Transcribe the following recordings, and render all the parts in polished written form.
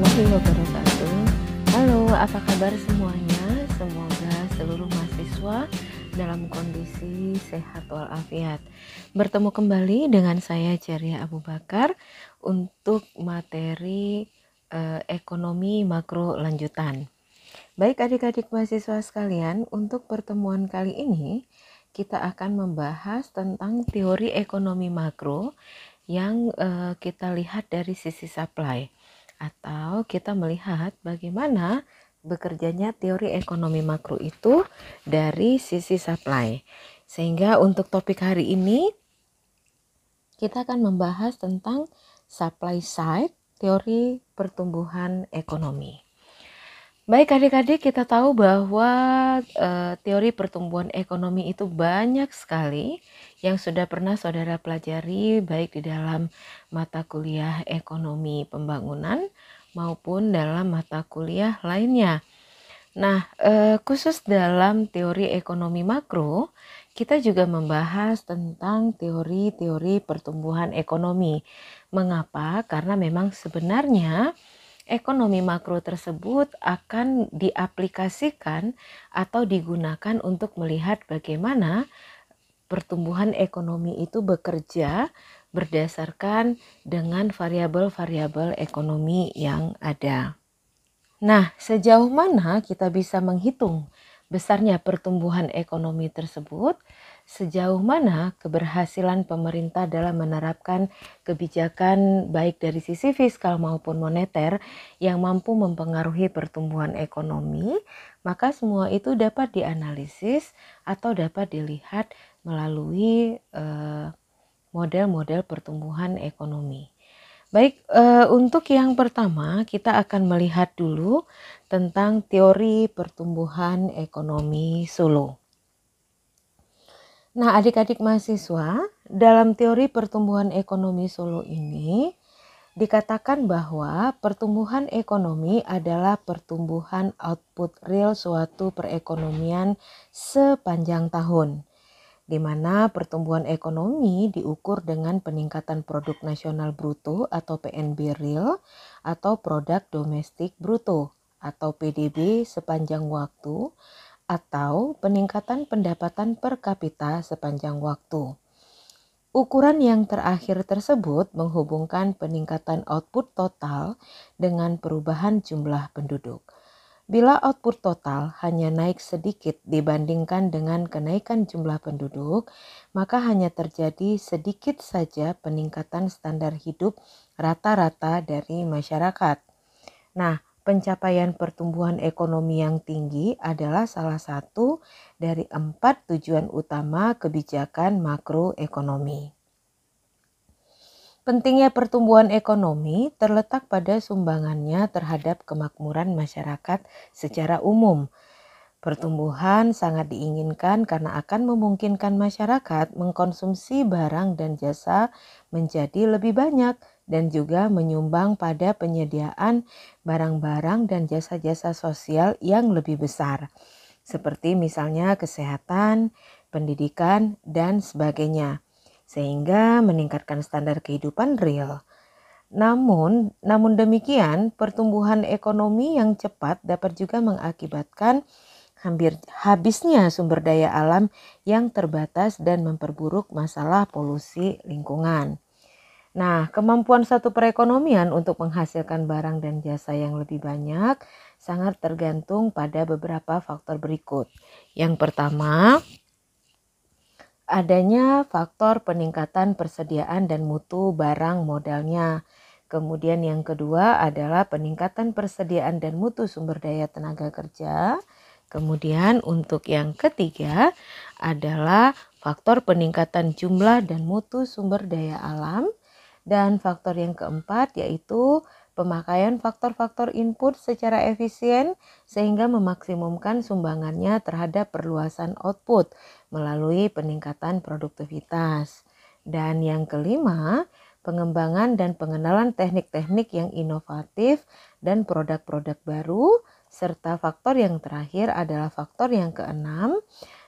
warahmatullahi wabarakatuh. Halo, apa kabar semuanya? Semoga seluruh mahasiswa dalam kondisi sehat walafiat. Bertemu kembali dengan saya Ceria Abu Bakar untuk materi ekonomi makro lanjutan. Baik adik-adik mahasiswa sekalian, untuk pertemuan kali ini kita akan membahas tentang teori ekonomi makro yang kita lihat dari sisi supply, atau kita melihat bagaimana bekerjanya teori ekonomi makro itu dari sisi supply. Sehingga untuk topik hari ini kita akan membahas tentang supply side teori pertumbuhan ekonomi. Baik adik-adik, kita tahu bahwa teori pertumbuhan ekonomi itu banyak sekali yang sudah pernah saudara pelajari baik di dalam mata kuliah ekonomi pembangunan maupun dalam mata kuliah lainnya. Nah, khusus dalam teori ekonomi makro, kita juga membahas tentang teori-teori pertumbuhan ekonomi. Mengapa? Karena memang sebenarnya ekonomi makro tersebut akan diaplikasikan atau digunakan untuk melihat bagaimana pertumbuhan ekonomi itu bekerja berdasarkan dengan variabel-variabel ekonomi yang ada. Nah, sejauh mana kita bisa menghitung besarnya pertumbuhan ekonomi tersebut? Sejauh mana keberhasilan pemerintah dalam menerapkan kebijakan baik dari sisi fiskal maupun moneter yang mampu mempengaruhi pertumbuhan ekonomi, maka semua itu dapat dianalisis atau dapat dilihat melalui model-model pertumbuhan ekonomi. Baik, untuk yang pertama kita akan melihat dulu tentang teori pertumbuhan ekonomi Solo. Nah, adik-adik mahasiswa, dalam teori pertumbuhan ekonomi Solo ini dikatakan bahwa pertumbuhan ekonomi adalah pertumbuhan output real suatu perekonomian sepanjang tahun, di mana pertumbuhan ekonomi diukur dengan peningkatan produk nasional bruto atau PNB real atau produk domestik bruto atau PDB sepanjang waktu atau peningkatan pendapatan per kapita sepanjang waktu. Ukuran yang terakhir tersebut menghubungkan peningkatan output total dengan perubahan jumlah penduduk. Bila output total hanya naik sedikit dibandingkan dengan kenaikan jumlah penduduk, maka hanya terjadi sedikit saja peningkatan standar hidup rata-rata dari masyarakat. Nah, pencapaian pertumbuhan ekonomi yang tinggi adalah salah satu dari 4 tujuan utama kebijakan makroekonomi. Pentingnya pertumbuhan ekonomi terletak pada sumbangannya terhadap kemakmuran masyarakat secara umum. Pertumbuhan sangat diinginkan karena akan memungkinkan masyarakat mengkonsumsi barang dan jasa menjadi lebih banyak dan juga menyumbang pada penyediaan barang-barang dan jasa-jasa sosial yang lebih besar, seperti misalnya kesehatan, pendidikan, dan sebagainya, sehingga meningkatkan standar kehidupan real. Namun demikian, pertumbuhan ekonomi yang cepat dapat juga mengakibatkan hampir habisnya sumber daya alam yang terbatas dan memperburuk masalah polusi lingkungan. Nah, kemampuan satu perekonomian untuk menghasilkan barang dan jasa yang lebih banyak sangat tergantung pada beberapa faktor berikut. Yang pertama, adanya faktor peningkatan persediaan dan mutu barang modalnya. Kemudian yang kedua adalah peningkatan persediaan dan mutu sumber daya tenaga kerja. Kemudian untuk yang ketiga adalah faktor peningkatan jumlah dan mutu sumber daya alam. Dan faktor yang keempat yaitu pemakaian faktor-faktor input secara efisien sehingga memaksimumkan sumbangannya terhadap perluasan output melalui peningkatan produktivitas. Dan yang kelima, pengembangan dan pengenalan teknik-teknik yang inovatif dan produk-produk baru, serta faktor yang terakhir adalah faktor yang keenam.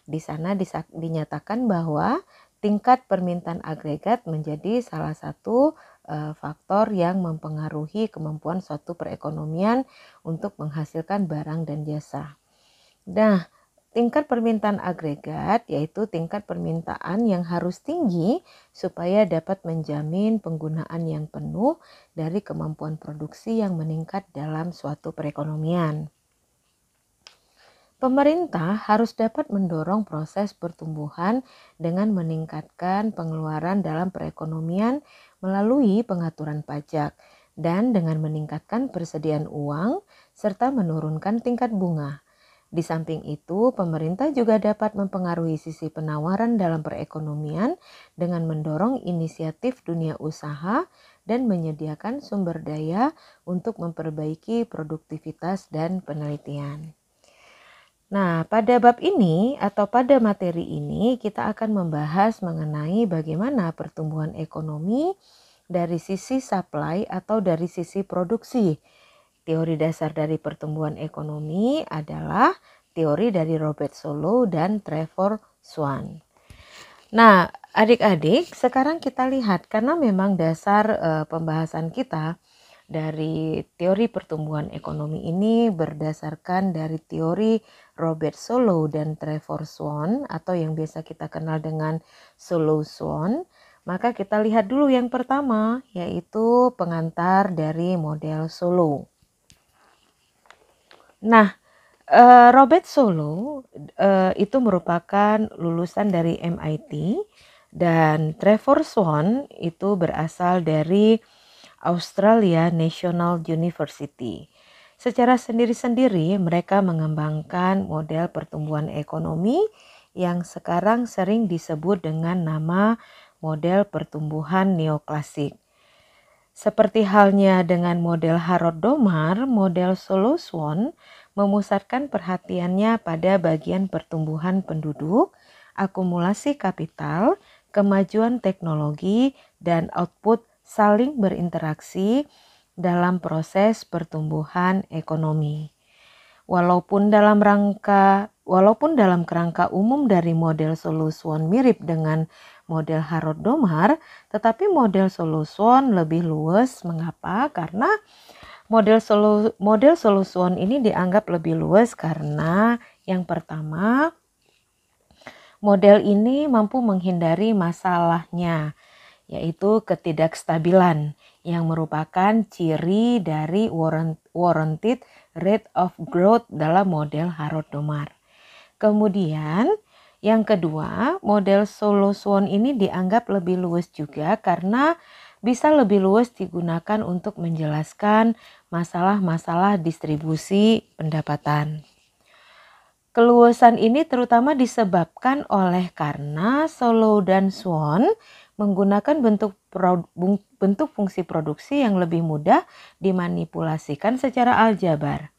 Di sana dinyatakan bahwa tingkat permintaan agregat menjadi salah satu faktor yang mempengaruhi kemampuan suatu perekonomian untuk menghasilkan barang dan jasa. Nah, tingkat permintaan agregat yaitu tingkat permintaan yang harus tinggi supaya dapat menjamin penggunaan yang penuh dari kemampuan produksi yang meningkat dalam suatu perekonomian. Pemerintah harus dapat mendorong proses pertumbuhan dengan meningkatkan pengeluaran dalam perekonomian melalui pengaturan pajak dan dengan meningkatkan persediaan uang serta menurunkan tingkat bunga. Di samping itu, pemerintah juga dapat mempengaruhi sisi penawaran dalam perekonomian dengan mendorong inisiatif dunia usaha dan menyediakan sumber daya untuk memperbaiki produktivitas dan penelitian. Nah, pada bab ini atau pada materi ini kita akan membahas mengenai bagaimana pertumbuhan ekonomi dari sisi supply atau dari sisi produksi. Teori dasar dari pertumbuhan ekonomi adalah teori dari Robert Solow dan Trevor Swan. Nah, adik-adik, sekarang kita lihat karena memang dasar pembahasan kita dari teori pertumbuhan ekonomi ini berdasarkan dari teori Robert Solow dan Trevor Swan atau yang biasa kita kenal dengan Solow-Swan. Maka kita lihat dulu yang pertama yaitu pengantar dari model Solow. Nah, Robert Solow itu merupakan lulusan dari MIT dan Trevor Swan itu berasal dari Australia National University. Secara sendiri-sendiri mereka mengembangkan model pertumbuhan ekonomi yang sekarang sering disebut dengan nama model pertumbuhan neoklasik. Seperti halnya dengan model Harold Domar, model Solow-Swan memusatkan perhatiannya pada bagian pertumbuhan penduduk, akumulasi kapital, kemajuan teknologi, dan output saling berinteraksi dalam proses pertumbuhan ekonomi. Walaupun dalam kerangka umum dari model Solow-Swan mirip dengan model Harold Domar, tetapi model Solow-Swan lebih luas. Mengapa? Karena model Solow-Swan ini dianggap lebih luas karena yang pertama, model ini mampu menghindari masalahnya, yaitu ketidakstabilan yang merupakan ciri dari warranted rate of growth dalam model Harold Domar. Kemudian yang kedua, model Solow-Swan ini dianggap lebih luas juga karena bisa lebih luas digunakan untuk menjelaskan masalah-masalah distribusi pendapatan. Keluasan ini terutama disebabkan oleh karena Solow dan Swan menggunakan bentuk fungsi produksi yang lebih mudah dimanipulasikan secara aljabar.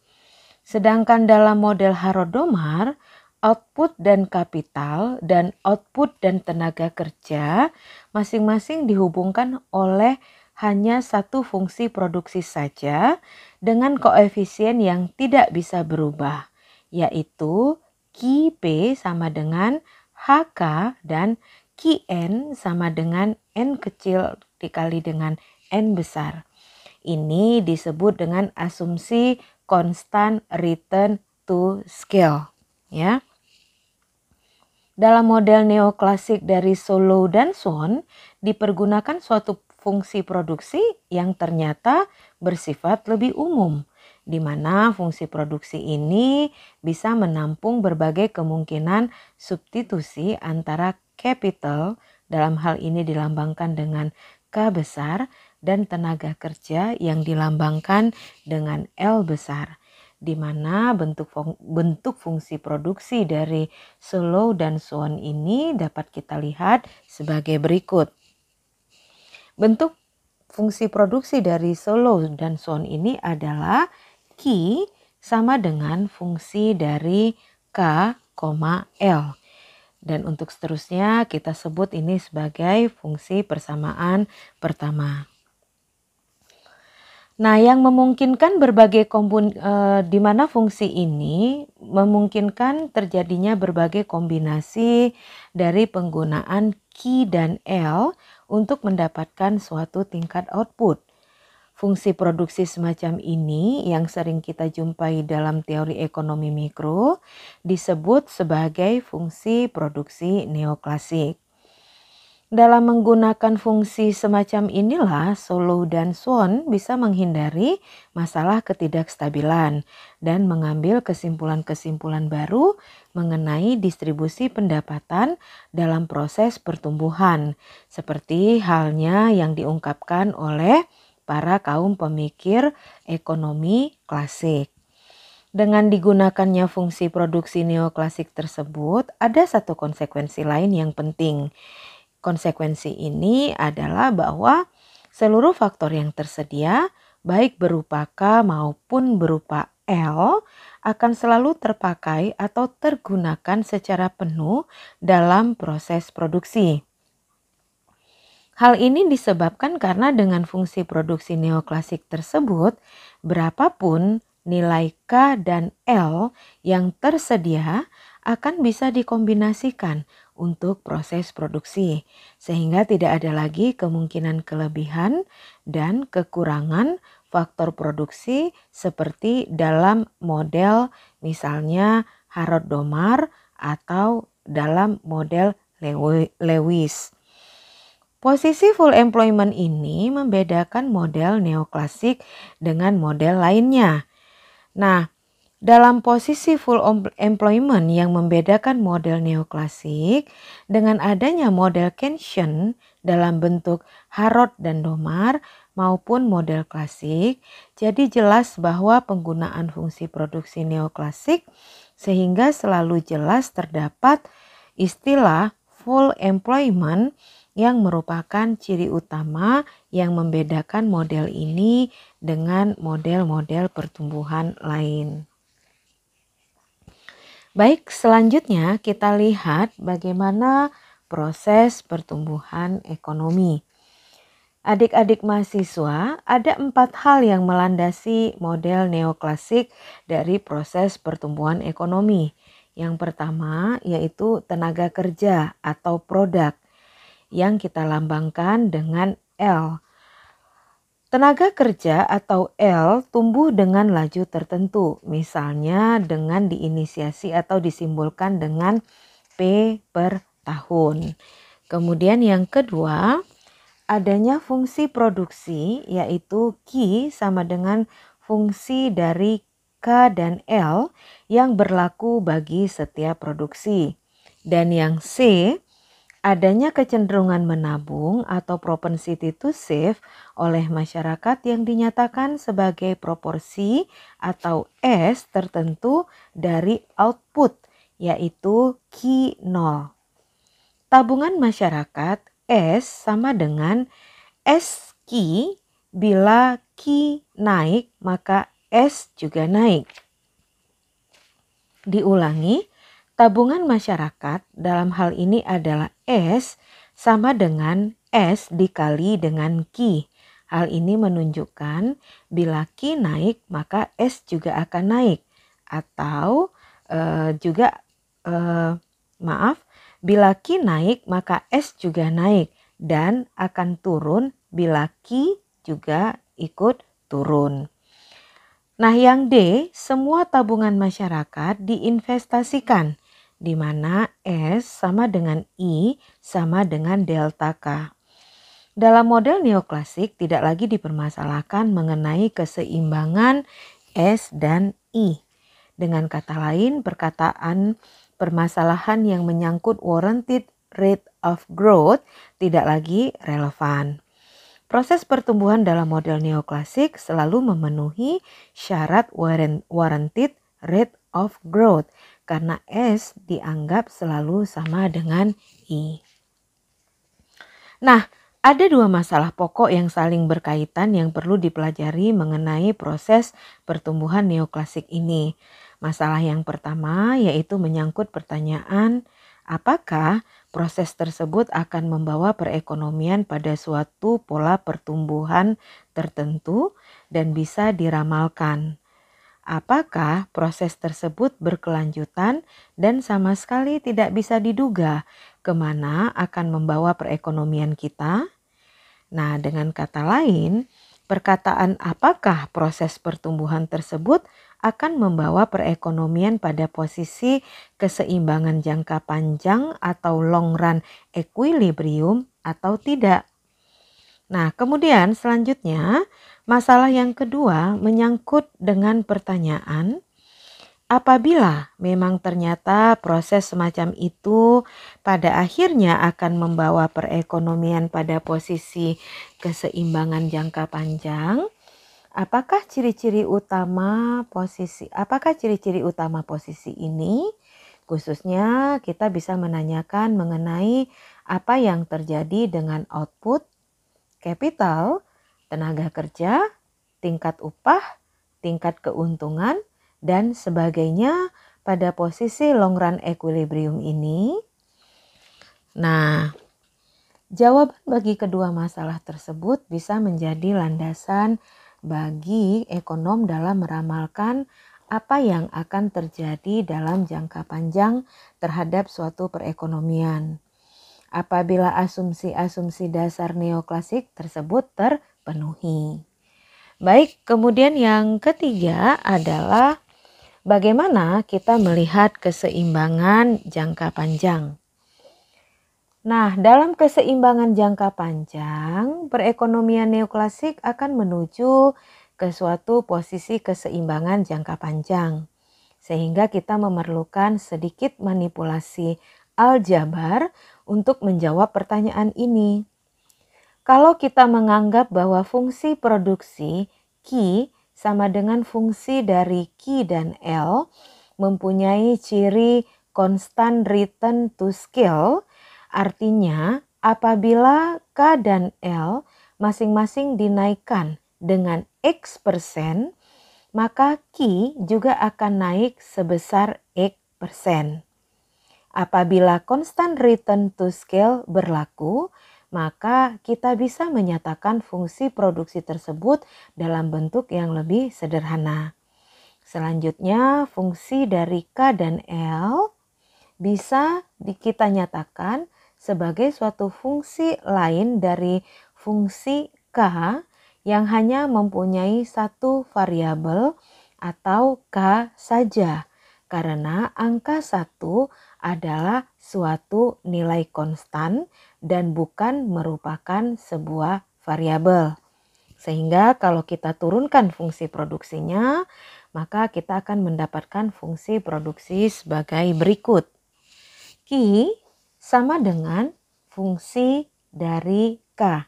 Sedangkan dalam model Harold Domar, output dan kapital dan output dan tenaga kerja masing-masing dihubungkan oleh hanya satu fungsi produksi saja dengan koefisien yang tidak bisa berubah, yaitu Ki-P sama dengan HK dan Ki-N sama dengan N kecil dikali dengan N besar. Ini disebut dengan asumsi constant return to scale, ya. Dalam model neoklasik dari Solow dan Swan dipergunakan suatu fungsi produksi yang ternyata bersifat lebih umum, di mana fungsi produksi ini bisa menampung berbagai kemungkinan substitusi antara capital, dalam hal ini dilambangkan dengan K besar, dan tenaga kerja yang dilambangkan dengan L besar, di mana bentuk fungsi produksi dari Solow dan Swan ini dapat kita lihat sebagai berikut. Bentuk fungsi produksi dari Solow dan Swan ini adalah Q sama dengan fungsi dari K, L. Dan untuk seterusnya kita sebut ini sebagai fungsi persamaan pertama. Nah, yang memungkinkan di mana fungsi ini memungkinkan terjadinya berbagai kombinasi dari penggunaan Q dan L untuk mendapatkan suatu tingkat output. Fungsi produksi semacam ini yang sering kita jumpai dalam teori ekonomi mikro disebut sebagai fungsi produksi neoklasik. Dalam menggunakan fungsi semacam inilah Solow dan Swan bisa menghindari masalah ketidakstabilan dan mengambil kesimpulan-kesimpulan baru mengenai distribusi pendapatan dalam proses pertumbuhan, seperti halnya yang diungkapkan oleh para kaum pemikir ekonomi klasik. Dengan digunakannya fungsi produksi neoklasik tersebut, ada satu konsekuensi lain yang penting. Konsekuensi ini adalah bahwa seluruh faktor yang tersedia, baik berupa K maupun berupa L, akan selalu terpakai atau tergunakan secara penuh dalam proses produksi. Hal ini disebabkan karena dengan fungsi produksi neoklasik tersebut, berapapun nilai K dan L yang tersedia akan bisa dikombinasikan untuk proses produksi, sehingga tidak ada lagi kemungkinan kelebihan dan kekurangan faktor produksi seperti dalam model misalnya Harrod-Domar atau dalam model Lewis. Posisi full employment ini membedakan model neoklasik dengan model lainnya. Nah, dalam posisi full employment yang membedakan model neoklasik dengan adanya model Keynesian dalam bentuk Harrod dan Domar maupun model klasik, jadi jelas bahwa penggunaan fungsi produksi neoklasik sehingga selalu jelas terdapat istilah full employment yang merupakan ciri utama yang membedakan model ini dengan model-model pertumbuhan lain. Baik, selanjutnya kita lihat bagaimana proses pertumbuhan ekonomi. Adik-adik mahasiswa, ada 4 hal yang melandasi model neoklasik dari proses pertumbuhan ekonomi. Yang pertama yaitu tenaga kerja atau produk yang kita lambangkan dengan L. Tenaga kerja atau L tumbuh dengan laju tertentu, misalnya dengan diinisiasi atau disimbolkan dengan P per tahun. Kemudian yang kedua, adanya fungsi produksi yaitu Q sama dengan fungsi dari K dan L yang berlaku bagi setiap produksi. Dan yang C, adanya kecenderungan menabung atau propensity to save oleh masyarakat yang dinyatakan sebagai proporsi atau S tertentu dari output yaitu Q0. Tabungan masyarakat S sama dengan SQ, bila Q naik maka S juga naik. Diulangi, tabungan masyarakat dalam hal ini adalah S sama dengan S dikali dengan Q. Hal ini menunjukkan bila Q naik maka S juga akan naik. Atau bila Q naik maka S juga naik dan akan turun bila Q juga ikut turun. Nah, yang D, semua tabungan masyarakat diinvestasikan, di mana S sama dengan I sama dengan delta K. Dalam model neoklasik tidak lagi dipermasalahkan mengenai keseimbangan S dan I. Dengan kata lain, permasalahan yang menyangkut warranted rate of growth tidak lagi relevan. Proses pertumbuhan dalam model neoklasik selalu memenuhi syarat warranted rate of growth karena S dianggap selalu sama dengan I. Nah, ada 2 masalah pokok yang saling berkaitan yang perlu dipelajari mengenai proses pertumbuhan neoklasik ini. Masalah yang pertama yaitu menyangkut pertanyaan apakah proses tersebut akan membawa perekonomian pada suatu pola pertumbuhan tertentu dan bisa diramalkan. Apakah proses tersebut berkelanjutan dan sama sekali tidak bisa diduga kemana akan membawa perekonomian kita? Nah, dengan kata lain, perkataan apakah proses pertumbuhan tersebut akan membawa perekonomian pada posisi keseimbangan jangka panjang atau long run equilibrium atau tidak. Nah, kemudian selanjutnya masalah yang kedua menyangkut dengan pertanyaan, apabila memang ternyata proses semacam itu pada akhirnya akan membawa perekonomian pada posisi keseimbangan jangka panjang, apakah ciri-ciri utama posisi ini? Khususnya kita bisa menanyakan mengenai apa yang terjadi dengan output, capital, tenaga kerja, tingkat upah, tingkat keuntungan, dan sebagainya pada posisi long run equilibrium ini. Nah, jawaban bagi kedua masalah tersebut bisa menjadi landasan bagi ekonom dalam meramalkan apa yang akan terjadi dalam jangka panjang terhadap suatu perekonomian apabila asumsi-asumsi dasar neoklasik tersebut terpenuhi. Baik, kemudian yang ketiga adalah bagaimana kita melihat keseimbangan jangka panjang. Nah, dalam keseimbangan jangka panjang, perekonomian neoklasik akan menuju ke suatu posisi keseimbangan jangka panjang. Sehingga kita memerlukan sedikit manipulasi aljabar untuk menjawab pertanyaan ini. Kalau kita menganggap bahwa fungsi produksi Q sama dengan fungsi dari Q dan L mempunyai ciri constant return to scale, artinya apabila K dan L masing-masing dinaikkan dengan X%, maka Q juga akan naik sebesar X%. Apabila constant return to scale berlaku, maka kita bisa menyatakan fungsi produksi tersebut dalam bentuk yang lebih sederhana. Selanjutnya, fungsi dari K dan L bisa kita nyatakan sebagai suatu fungsi lain dari fungsi K yang hanya mempunyai satu variabel atau K saja, karena angka 1 adalah suatu nilai konstan dan bukan merupakan sebuah variabel. Sehingga kalau kita turunkan fungsi produksinya, maka kita akan mendapatkan fungsi produksi sebagai berikut. Q sama dengan fungsi dari K.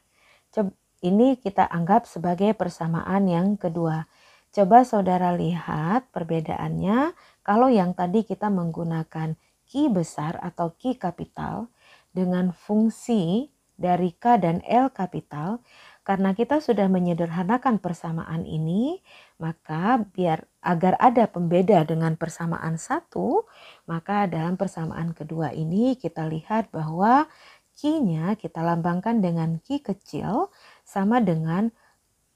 Ini kita anggap sebagai persamaan yang kedua. Coba saudara lihat perbedaannya kalau yang tadi kita menggunakan Q besar atau Q kapital dengan fungsi dari K dan L kapital. Karena kita sudah menyederhanakan persamaan ini, maka agar ada pembeda dengan persamaan satu, maka dalam persamaan kedua ini kita lihat bahwa Q-nya kita lambangkan dengan Q kecil sama dengan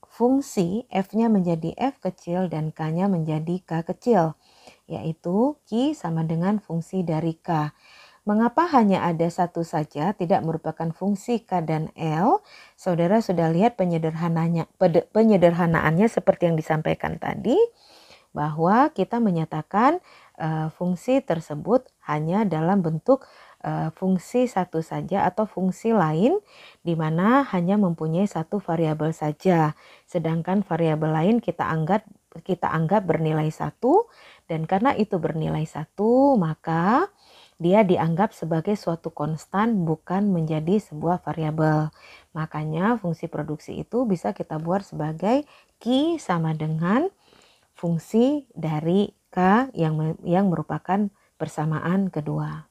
fungsi F-nya menjadi F kecil dan K-nya menjadi K kecil, yaitu Q sama dengan fungsi dari K. Mengapa hanya ada satu saja tidak merupakan fungsi K dan L? Saudara sudah lihat penyederhanaannya seperti yang disampaikan tadi, bahwa kita menyatakan fungsi tersebut hanya dalam bentuk fungsi satu saja atau fungsi lain di mana hanya mempunyai satu variabel saja. Sedangkan variabel lain kita anggap bernilai satu, dan karena itu bernilai satu, maka dia dianggap sebagai suatu konstan bukan menjadi sebuah variabel. Makanya fungsi produksi itu bisa kita buat sebagai Q sama dengan fungsi dari K yang merupakan persamaan kedua.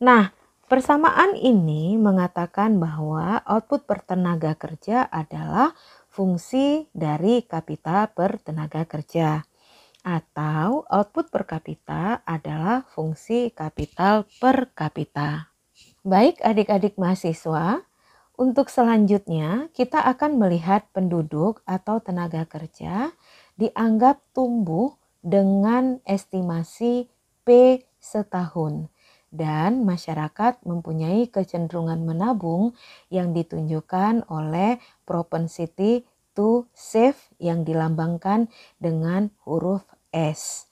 Nah, persamaan ini mengatakan bahwa output per tenaga kerja adalah fungsi dari kapita per tenaga kerja. Atau output per kapita adalah fungsi kapital per kapita. Baik adik-adik mahasiswa, untuk selanjutnya kita akan melihat penduduk atau tenaga kerja dianggap tumbuh dengan estimasi P setahun. dan masyarakat mempunyai kecenderungan menabung yang ditunjukkan oleh propensity to save yang dilambangkan dengan huruf S.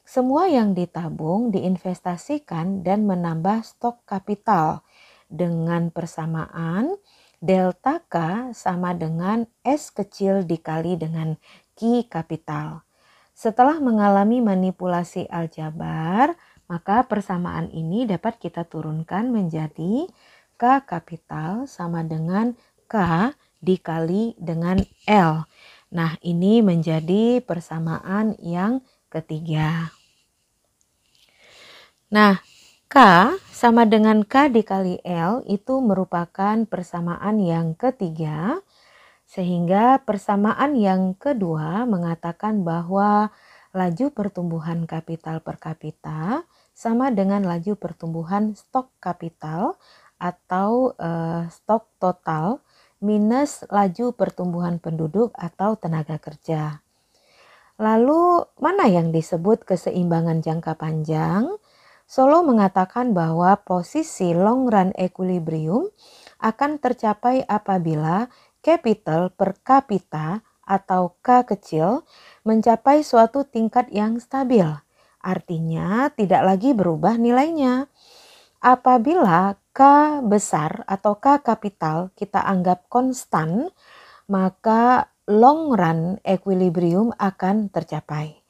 Semua yang ditabung diinvestasikan dan menambah stok kapital dengan persamaan delta K sama dengan S kecil dikali dengan Q kapital. Setelah mengalami manipulasi aljabar, maka persamaan ini dapat kita turunkan menjadi K kapital sama dengan K dikali dengan L. Nah, ini menjadi persamaan yang ketiga. Nah, K sama dengan K dikali L itu merupakan persamaan yang ketiga, sehingga persamaan yang kedua mengatakan bahwa laju pertumbuhan kapital per kapita sama dengan laju pertumbuhan stok kapital atau stok total minus laju pertumbuhan penduduk atau tenaga kerja. Lalu mana yang disebut keseimbangan jangka panjang? Solow mengatakan bahwa posisi long run equilibrium akan tercapai apabila capital per kapita atau K kecil mencapai suatu tingkat yang stabil. Artinya tidak lagi berubah nilainya. Apabila K besar atau K kapital kita anggap konstan, maka long run equilibrium akan tercapai.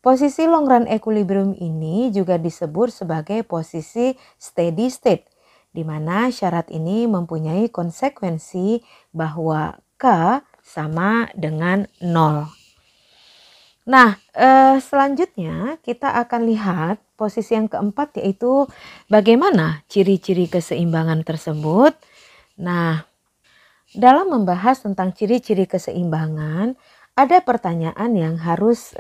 Posisi long run equilibrium ini juga disebut sebagai posisi steady state, di mana syarat ini mempunyai konsekuensi bahwa K sama dengan 0. Nah, selanjutnya kita akan lihat posisi yang keempat, yaitu bagaimana ciri-ciri keseimbangan tersebut. Nah, dalam membahas tentang ciri-ciri keseimbangan, ada pertanyaan yang harus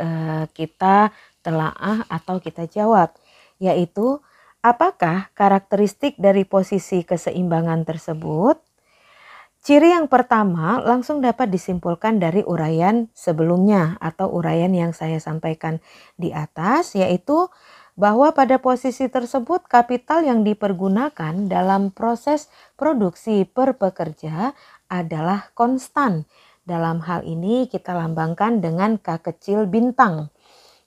kita telaah atau kita jawab, yaitu apakah karakteristik dari posisi keseimbangan tersebut? Ciri yang pertama langsung dapat disimpulkan dari uraian sebelumnya atau uraian yang saya sampaikan di atas, yaitu bahwa pada posisi tersebut kapital yang dipergunakan dalam proses produksi per pekerja adalah konstan. Dalam hal ini kita lambangkan dengan K kecil bintang.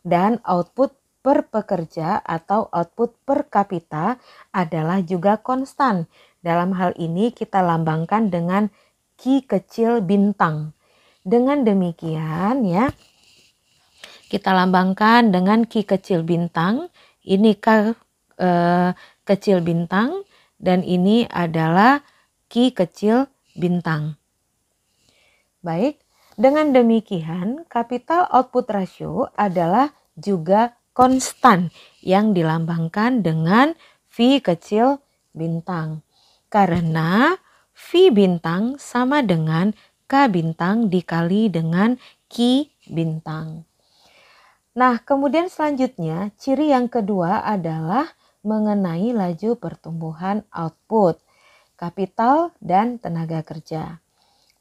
Dan output per pekerja atau output per kapita adalah juga konstan. Dalam hal ini kita lambangkan dengan Q kecil bintang. Dengan demikian ya, kita lambangkan dengan Q kecil bintang. Ini K kecil bintang dan ini adalah Q kecil bintang. Baik, dengan demikian capital output ratio adalah juga konstan yang dilambangkan dengan V kecil bintang. Karena V bintang sama dengan K bintang dikali dengan Q bintang. Nah, kemudian selanjutnya ciri yang kedua adalah mengenai laju pertumbuhan output, kapital dan tenaga kerja.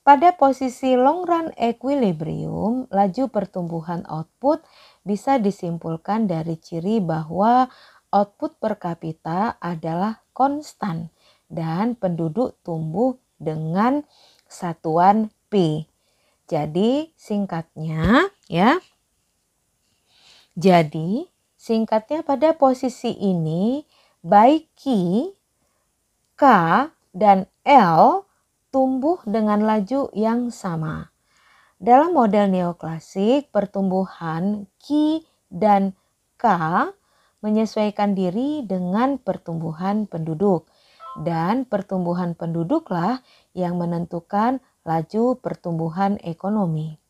Pada posisi long run equilibrium, laju pertumbuhan output bisa disimpulkan dari ciri bahwa output per kapita adalah konstan dan penduduk tumbuh dengan satuan P. Jadi singkatnya ya. Jadi singkatnya pada posisi ini baik Q, K, dan L tumbuh dengan laju yang sama. Dalam model neoklasik, pertumbuhan Q dan K menyesuaikan diri dengan pertumbuhan penduduk. Dan pertumbuhan penduduklah yang menentukan laju pertumbuhan ekonomi.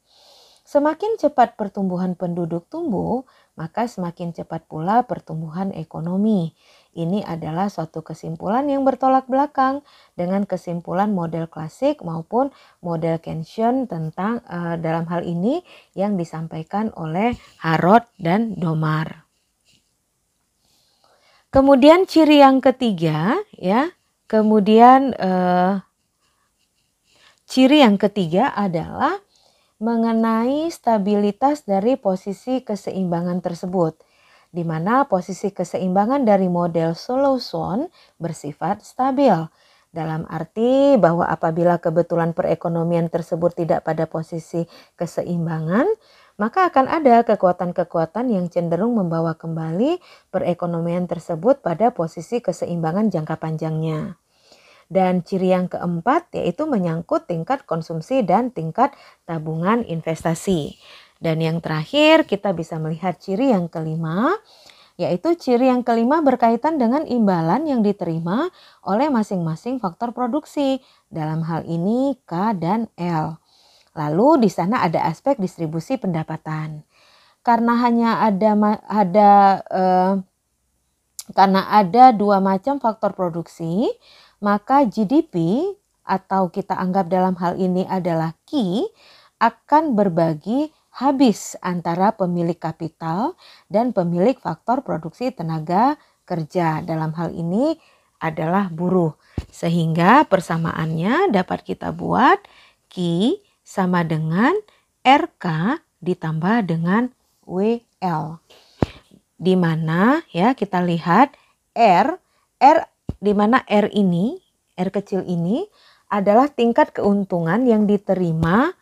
Semakin cepat pertumbuhan penduduk tumbuh, maka semakin cepat pula pertumbuhan ekonomi. Ini adalah suatu kesimpulan yang bertolak belakang dengan kesimpulan model klasik maupun model Keynesian tentang dalam hal ini yang disampaikan oleh Harrod dan Domar. Kemudian ciri yang ketiga ya. Ciri yang ketiga adalah mengenai stabilitas dari posisi keseimbangan tersebut. di mana posisi keseimbangan dari model Solow-Swan bersifat stabil. Dalam arti bahwa apabila kebetulan perekonomian tersebut tidak pada posisi keseimbangan, maka akan ada kekuatan-kekuatan yang cenderung membawa kembali perekonomian tersebut pada posisi keseimbangan jangka panjangnya. Dan ciri yang keempat yaitu menyangkut tingkat konsumsi dan tingkat tabungan investasi. Dan yang terakhir kita bisa melihat ciri yang kelima, yaitu ciri yang kelima berkaitan dengan imbalan yang diterima oleh masing-masing faktor produksi. Dalam hal ini K dan L. Lalu di sana ada aspek distribusi pendapatan. Karena ada dua macam faktor produksi, maka GDP atau kita anggap dalam hal ini adalah Q akan berbagi habis antara pemilik kapital dan pemilik faktor produksi tenaga kerja. Dalam hal ini adalah buruh. Sehingga persamaannya dapat kita buat Q sama dengan RK ditambah dengan WL. Di mana ya kita lihat R di mana R kecil ini adalah tingkat keuntungan yang diterima.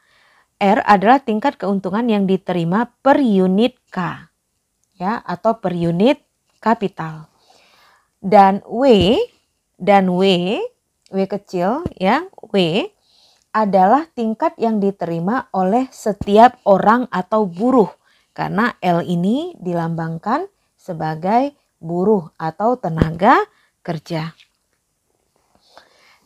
R adalah tingkat keuntungan yang diterima per unit K, ya, atau per unit kapital. Dan W kecil, ya, W adalah tingkat yang diterima oleh setiap orang atau buruh, karena L ini dilambangkan sebagai buruh atau tenaga kerja.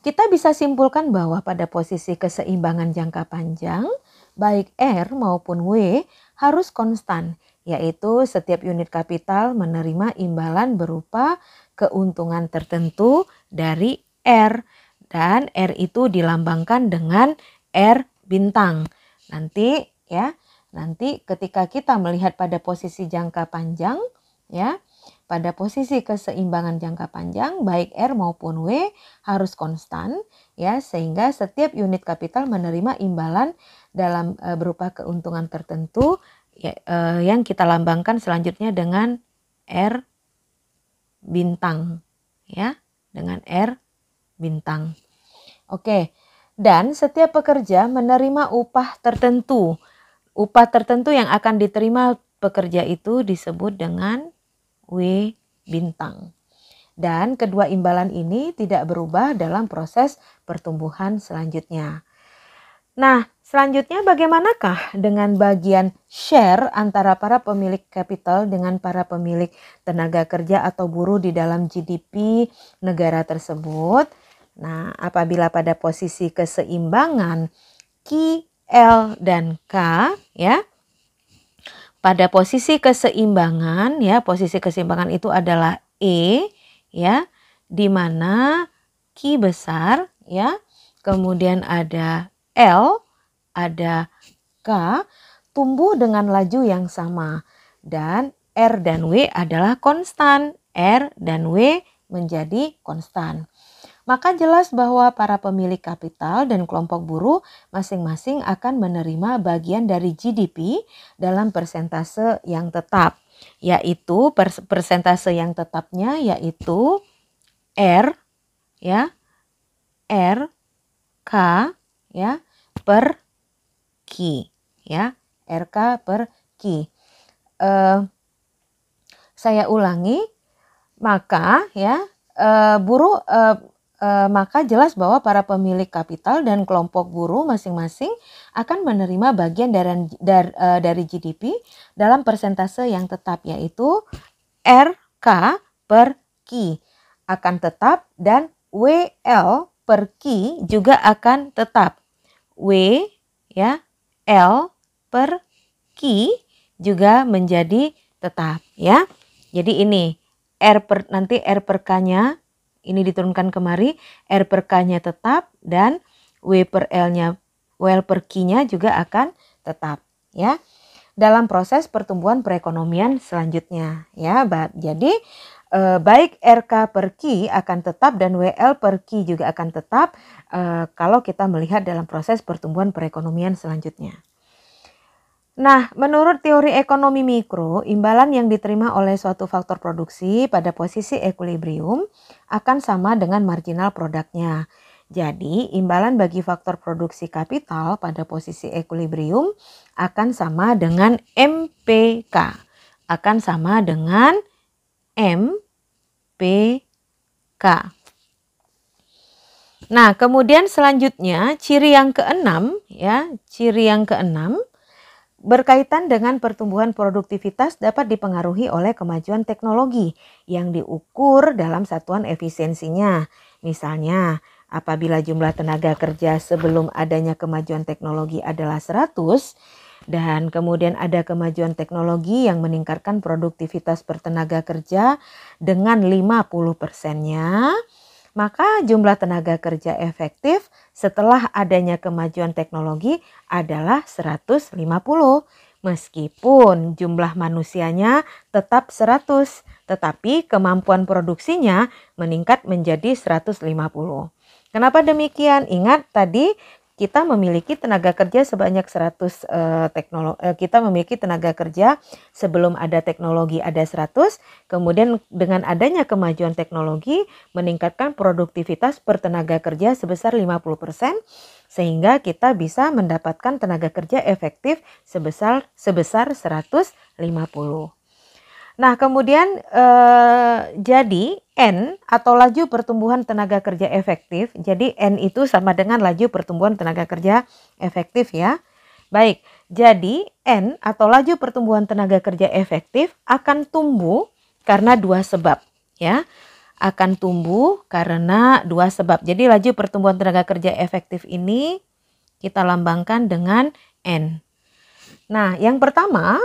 Kita bisa simpulkan bahwa pada posisi keseimbangan jangka panjang, baik R maupun W harus konstan, yaitu setiap unit kapital menerima imbalan berupa keuntungan tertentu dari R, dan R itu dilambangkan dengan R bintang. Nanti ketika kita melihat pada posisi jangka panjang, ya, pada posisi keseimbangan jangka panjang baik R maupun W harus konstan, ya, sehingga setiap unit kapital menerima imbalan dalam berupa keuntungan tertentu, ya, yang kita lambangkan selanjutnya dengan R bintang, ya, dengan R bintang. Oke. Dan setiap pekerja menerima upah tertentu. Upah tertentu yang akan diterima pekerja itu disebut dengan W bintang. Dan kedua imbalan ini tidak berubah dalam proses pertumbuhan selanjutnya. Nah, selanjutnya bagaimanakah dengan bagian share antara para pemilik kapital dengan para pemilik tenaga kerja atau buruh di dalam GDP negara tersebut? Nah, apabila pada posisi keseimbangan Q, L, dan K, ya, pada posisi keseimbangan, ya, posisi keseimbangan itu adalah E, ya, di mana Q besar, ya, kemudian ada L, ada K, tumbuh dengan laju yang sama, dan R dan W adalah konstan. R dan W menjadi konstan. Maka jelas bahwa para pemilik kapital dan kelompok buruh masing-masing akan menerima bagian dari GDP dalam persentase yang tetap, yaitu persentase yang tetapnya yaitu R, ya, R, K, ya, per Q, ya, RK per Q. Saya ulangi, maka ya maka jelas bahwa para pemilik kapital dan kelompok buruh masing-masing akan menerima bagian dari GDP dalam persentase yang tetap, yaitu RK per Q akan tetap dan WL per Q juga akan tetap. W, ya, L per Q juga menjadi tetap, ya. Jadi ini nanti R per K-nya ini diturunkan kemari, R per K-nya tetap dan W per L-nya, WL per Q-nya juga akan tetap, ya. Dalam proses pertumbuhan perekonomian selanjutnya, ya. Jadi baik RK per Q akan tetap dan WL per Q juga akan tetap kalau kita melihat dalam proses pertumbuhan perekonomian selanjutnya. Nah, menurut teori ekonomi mikro, imbalan yang diterima oleh suatu faktor produksi pada posisi equilibrium akan sama dengan marginal produknya. Jadi, imbalan bagi faktor produksi kapital pada posisi equilibrium akan sama dengan MPK. Akan sama dengan MPK. Nah, kemudian selanjutnya ciri yang keenam berkaitan dengan pertumbuhan produktivitas dapat dipengaruhi oleh kemajuan teknologi yang diukur dalam satuan efisiensinya. Misalnya, apabila jumlah tenaga kerja sebelum adanya kemajuan teknologi adalah 100 dan kemudian ada kemajuan teknologi yang meningkatkan produktivitas per tenaga kerja dengan 50%-nya, maka jumlah tenaga kerja efektif setelah adanya kemajuan teknologi adalah 150. Meskipun jumlah manusianya tetap 100, tetapi kemampuan produksinya meningkat menjadi 150. Kenapa demikian? Ingat tadi kita memiliki tenaga kerja sebanyak 100 kita memiliki tenaga kerja sebelum ada teknologi ada 100, kemudian dengan adanya kemajuan teknologi meningkatkan produktivitas per tenaga kerja sebesar 50%, sehingga kita bisa mendapatkan tenaga kerja efektif sebesar 150. Nah, kemudian jadi N atau laju pertumbuhan tenaga kerja efektif. Jadi N itu sama dengan laju pertumbuhan tenaga kerja efektif ya. Baik, jadi N atau laju pertumbuhan tenaga kerja efektif akan tumbuh karena dua sebab ya. Akan tumbuh karena dua sebab. Jadi laju pertumbuhan tenaga kerja efektif ini kita lambangkan dengan N. Nah, yang pertama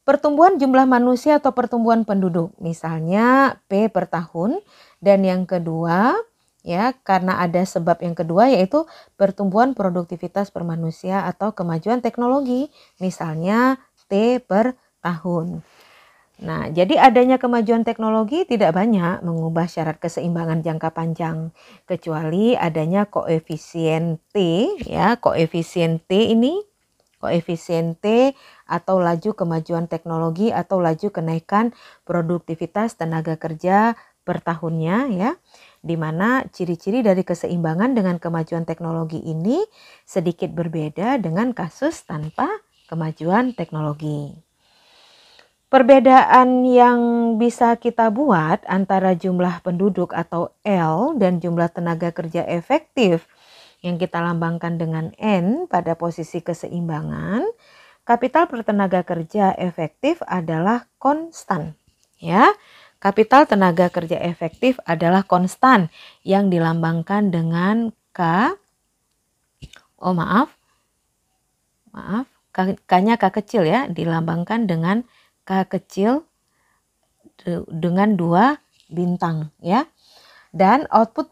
pertumbuhan jumlah manusia atau pertumbuhan penduduk, misalnya P per tahun. Dan yang kedua, ya, karena ada sebab yang kedua yaitu pertumbuhan produktivitas per manusia atau kemajuan teknologi, misalnya T per tahun. Nah, jadi adanya kemajuan teknologi tidak banyak mengubah syarat keseimbangan jangka panjang, kecuali adanya koefisien T, ya, koefisien T ini. Koefisien T atau laju kemajuan teknologi atau laju kenaikan produktivitas tenaga kerja per tahunnya ya, di mana ciri-ciri dari keseimbangan dengan kemajuan teknologi ini sedikit berbeda dengan kasus tanpa kemajuan teknologi. Perbedaan yang bisa kita buat antara jumlah penduduk atau L dan jumlah tenaga kerja efektif yang kita lambangkan dengan N pada posisi keseimbangan, kapital per tenaga kerja efektif adalah konstan. Ya, kapital tenaga kerja efektif adalah konstan yang dilambangkan dengan K. Oh maaf, K-nya K kecil ya, dilambangkan dengan K kecil dengan 2 bintang ya. Dan output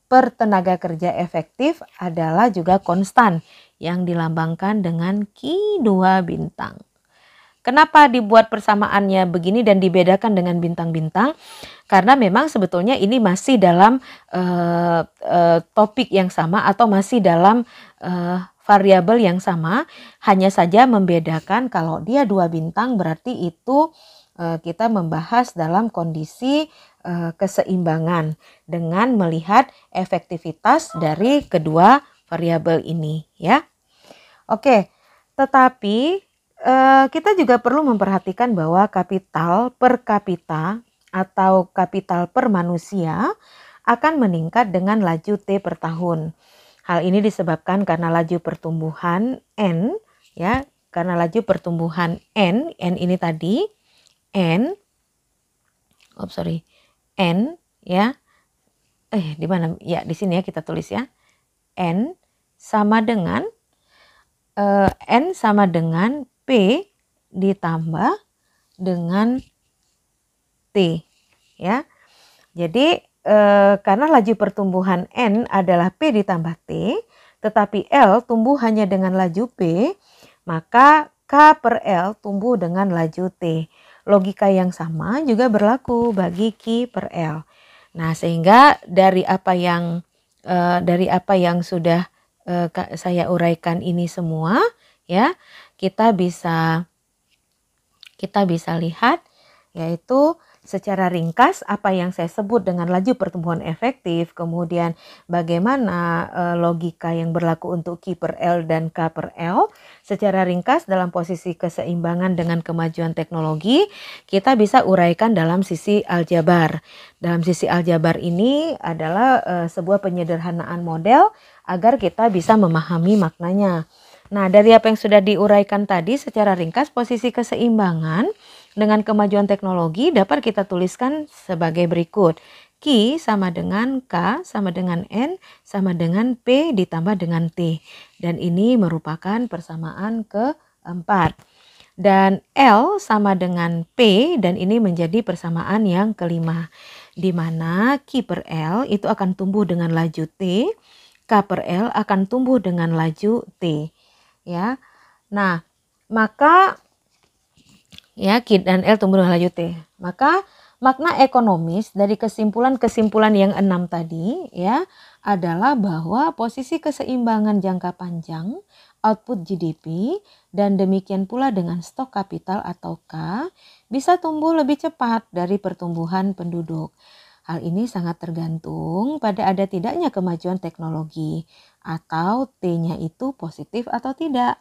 per tenaga kerja efektif adalah juga konstan yang dilambangkan dengan Q 2 bintang. Kenapa dibuat persamaannya begini dan dibedakan dengan bintang-bintang? Karena memang sebetulnya ini masih dalam topik yang sama atau masih dalam variabel yang sama. Hanya saja membedakan kalau dia 2 bintang berarti itu kita membahas dalam kondisi keseimbangan dengan melihat efektivitas dari kedua variabel ini ya. Oke, tetapi kita juga perlu memperhatikan bahwa kapital per kapita atau kapital per manusia akan meningkat dengan laju T per tahun. Hal ini disebabkan karena laju pertumbuhan N ya, karena laju pertumbuhan N ini tadi N ya. Di mana? Ya, di sini ya kita tulis ya. N sama dengan P ditambah dengan T ya. Jadi karena laju pertumbuhan N adalah P ditambah T, tetapi L tumbuh hanya dengan laju P, maka K per L tumbuh dengan laju T. Logika yang sama juga berlaku bagi Q per L. Nah, sehingga dari apa yang sudah saya uraikan ini semua ya, kita bisa lihat yaitu secara ringkas apa yang saya sebut dengan laju pertumbuhan efektif, kemudian bagaimana logika yang berlaku untuk Q per L dan K per L. Secara ringkas dalam posisi keseimbangan dengan kemajuan teknologi, kita bisa uraikan dalam sisi aljabar. Dalam sisi aljabar ini adalah sebuah penyederhanaan model agar kita bisa memahami maknanya. Nah, dari apa yang sudah diuraikan tadi secara ringkas, posisi keseimbangan dengan kemajuan teknologi dapat kita tuliskan sebagai berikut. Q sama dengan K sama dengan N sama dengan P ditambah dengan T. Dan ini merupakan persamaan keempat. Dan L sama dengan P dan ini menjadi persamaan yang kelima. Di mana Q per L itu akan tumbuh dengan laju T, K per L akan tumbuh dengan laju T. Ya, nah maka ya Q dan L tumbuh dengan laju T. Maka makna ekonomis dari kesimpulan-kesimpulan yang 6 tadi ya adalah bahwa posisi keseimbangan jangka panjang output GDP dan demikian pula dengan stok kapital atau K bisa tumbuh lebih cepat dari pertumbuhan penduduk. Hal ini sangat tergantung pada ada tidaknya kemajuan teknologi atau T-nya itu positif atau tidak.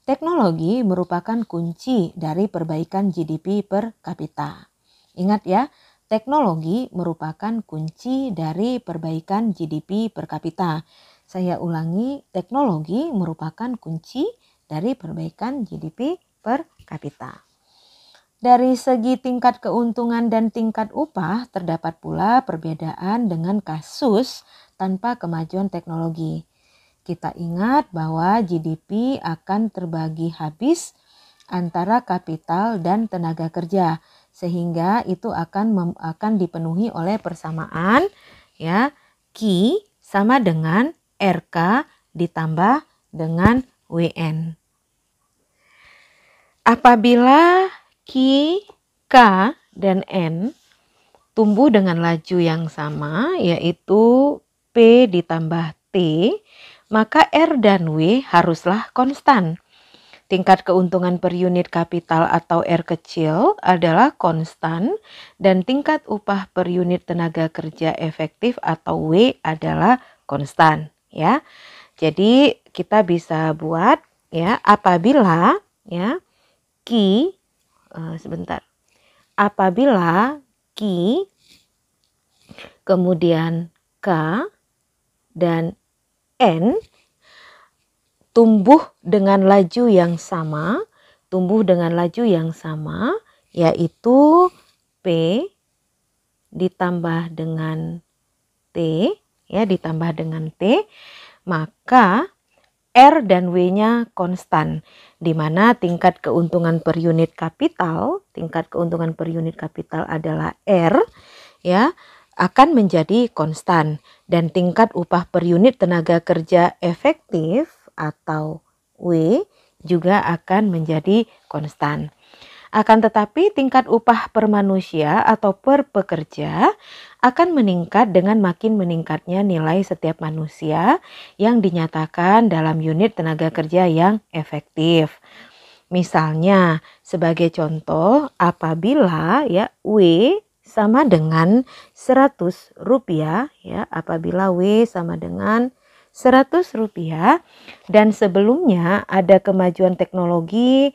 Teknologi merupakan kunci dari perbaikan GDP per kapita. Ingat ya, teknologi merupakan kunci dari perbaikan GDP per kapita. Saya ulangi, teknologi merupakan kunci dari perbaikan GDP per kapita. Dari segi tingkat keuntungan dan tingkat upah, terdapat pula perbedaan dengan kasus tanpa kemajuan teknologi. Kita ingat bahwa GDP akan terbagi habis antara kapital dan tenaga kerja, sehingga itu akan dipenuhi oleh persamaan ya Q sama dengan RK ditambah dengan WN. Apabila Q, K, dan N tumbuh dengan laju yang sama yaitu P ditambah T, maka R dan W haruslah konstan. Tingkat keuntungan per unit kapital atau R kecil adalah konstan dan tingkat upah per unit tenaga kerja efektif atau W adalah konstan ya. Jadi kita bisa buat ya apabila ya apabila Q kemudian K dan N tumbuh dengan laju yang sama, yaitu P ditambah dengan T, maka R dan W-nya konstan, di mana tingkat keuntungan per unit kapital adalah R, ya, akan menjadi konstan, dan tingkat upah per unit tenaga kerja efektif atau W juga akan menjadi konstan. Akan tetapi tingkat upah per manusia atau per pekerja akan meningkat dengan makin meningkatnya nilai setiap manusia yang dinyatakan dalam unit tenaga kerja yang efektif. Misalnya sebagai contoh, apabila ya W sama dengan 100 rupiah ya, apabila W sama dengan 100 rupiah dan sebelumnya ada kemajuan teknologi,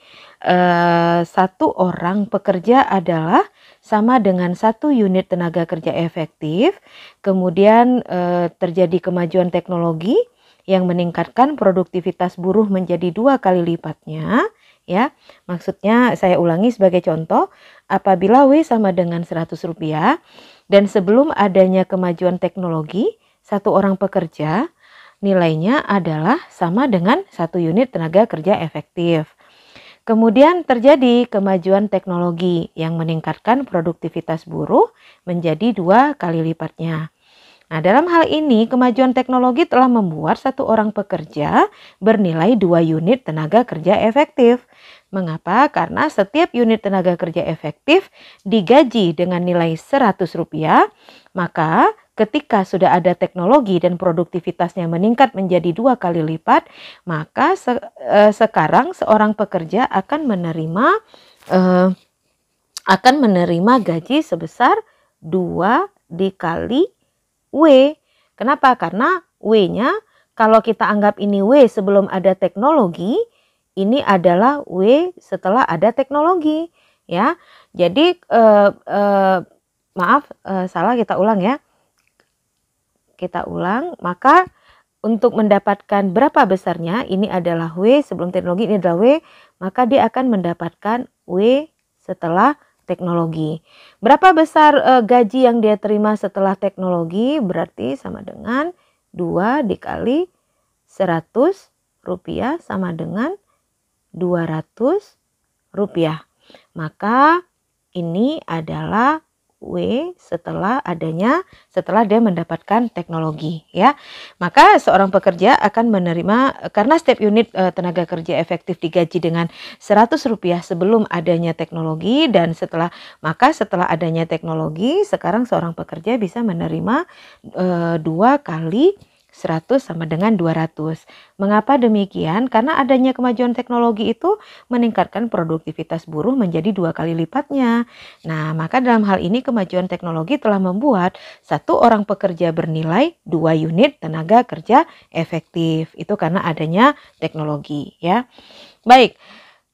satu orang pekerja adalah sama dengan 1 unit tenaga kerja efektif. Kemudian terjadi kemajuan teknologi yang meningkatkan produktivitas buruh menjadi 2 kali lipatnya. Ya, maksudnya saya ulangi sebagai contoh, apabila W sama dengan 100 rupiah dan sebelum adanya kemajuan teknologi, satu orang pekerja nilainya adalah sama dengan 1 unit tenaga kerja efektif. Kemudian terjadi kemajuan teknologi yang meningkatkan produktivitas buruh menjadi 2 kali lipatnya. Nah, dalam hal ini kemajuan teknologi telah membuat satu orang pekerja bernilai 2 unit tenaga kerja efektif. Mengapa? Karena setiap unit tenaga kerja efektif digaji dengan nilai 100 rupiah, maka ketika sudah ada teknologi dan produktivitasnya meningkat menjadi 2 kali lipat, maka sekarang seorang pekerja akan menerima gaji sebesar 2 dikali W. Kenapa? Karena W-nya kalau kita anggap ini W sebelum ada teknologi, ini adalah W setelah ada teknologi, ya. Jadi salah, kita ulang ya. Kita ulang, maka untuk mendapatkan berapa besarnya, ini adalah W sebelum teknologi, ini adalah W, maka dia akan mendapatkan W setelah teknologi. Berapa besar gaji yang dia terima setelah teknologi? Berarti sama dengan 2 dikali 100 rupiah sama dengan 200 rupiah. Maka ini adalah W setelah dia mendapatkan teknologi, ya. Maka seorang pekerja akan menerima, karena setiap unit tenaga kerja efektif digaji dengan 100 rupiah sebelum adanya teknologi, dan setelah adanya teknologi, sekarang seorang pekerja bisa menerima 2 kali 100 sama dengan 200. Mengapa demikian? Karena adanya kemajuan teknologi itu meningkatkan produktivitas buruh menjadi 2 kali lipatnya. Nah, maka dalam hal ini kemajuan teknologi telah membuat satu orang pekerja bernilai 2 unit tenaga kerja efektif. Itu karena adanya teknologi, ya. Baik.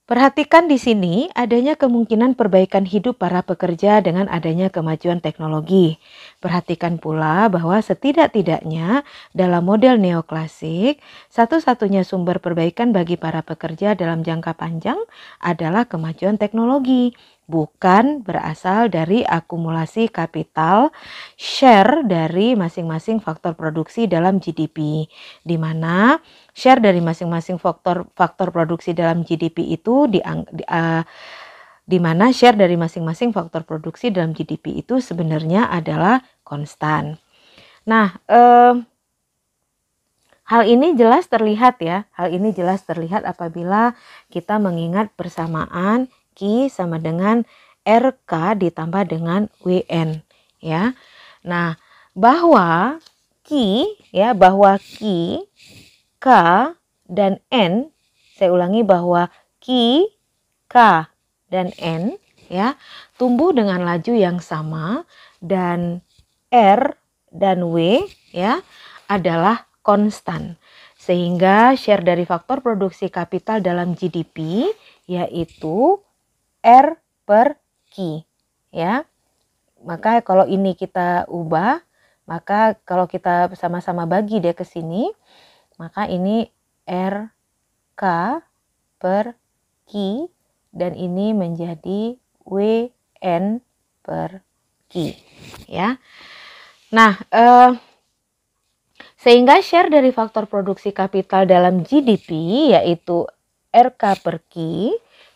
Perhatikan di sini adanya kemungkinan perbaikan hidup para pekerja dengan adanya kemajuan teknologi. Perhatikan pula bahwa setidak-tidaknya dalam model neoklasik, satu-satunya sumber perbaikan bagi para pekerja dalam jangka panjang adalah kemajuan teknologi, bukan berasal dari akumulasi kapital share dari masing-masing faktor produksi dalam GDP, di mana share dari masing-masing faktor produksi dalam GDP itu di mana share dari masing-masing faktor produksi dalam GDP itu sebenarnya adalah konstan. Nah, hal ini jelas terlihat ya. Hal ini jelas terlihat apabila kita mengingat persamaan Q sama dengan RK ditambah dengan WN, ya. Nah, bahwa Q, K dan N, saya ulangi bahwa Q, K, dan N, ya, tumbuh dengan laju yang sama, dan R dan W, ya, adalah konstan. Sehingga share dari faktor produksi kapital dalam GDP yaitu R per Q, ya. Maka kalau ini kita ubah, maka kalau kita sama-sama bagi dia ke sini, maka ini RK per Q dan ini menjadi WN per Q, ya. Nah, sehingga share dari faktor produksi kapital dalam GDP yaitu RK per Q,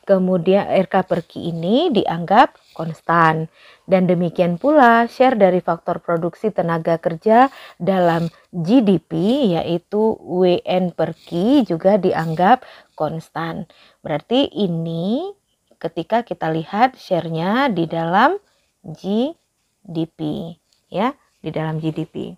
kemudian RK per Q ini dianggap konstan. Dan demikian pula share dari faktor produksi tenaga kerja dalam GDP yaitu WN per Q juga dianggap konstan. Berarti ini ketika kita lihat share-nya di dalam GDP, ya, di dalam GDP.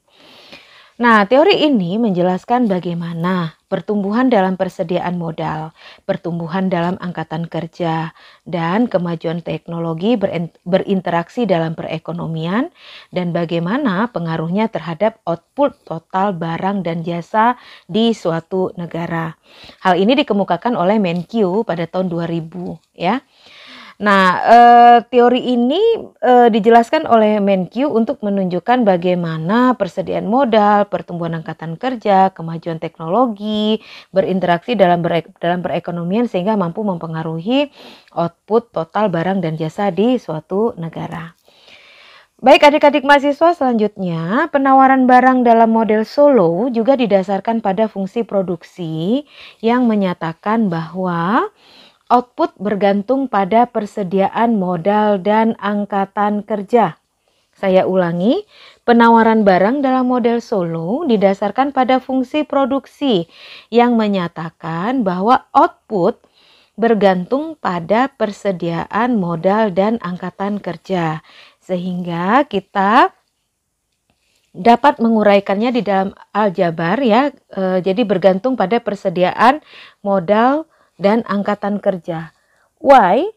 Nah, teori ini menjelaskan bagaimana pertumbuhan dalam persediaan modal, pertumbuhan dalam angkatan kerja, dan kemajuan teknologi berinteraksi dalam perekonomian, dan bagaimana pengaruhnya terhadap output total barang dan jasa di suatu negara. Hal ini dikemukakan oleh Menkyu pada tahun 2000, ya. Nah, teori ini dijelaskan oleh Menkyu untuk menunjukkan bagaimana persediaan modal, pertumbuhan angkatan kerja, kemajuan teknologi, berinteraksi dalam perekonomian sehingga mampu mempengaruhi output total barang dan jasa di suatu negara. Baik adik-adik mahasiswa, selanjutnya penawaran barang dalam model Solow juga didasarkan pada fungsi produksi yang menyatakan bahwa output bergantung pada persediaan modal dan angkatan kerja. Saya ulangi, penawaran barang dalam model Solow didasarkan pada fungsi produksi yang menyatakan bahwa output bergantung pada persediaan modal dan angkatan kerja. Sehingga kita dapat menguraikannya di dalam aljabar ya. Jadi bergantung pada persediaan modal dan angkatan kerja. Y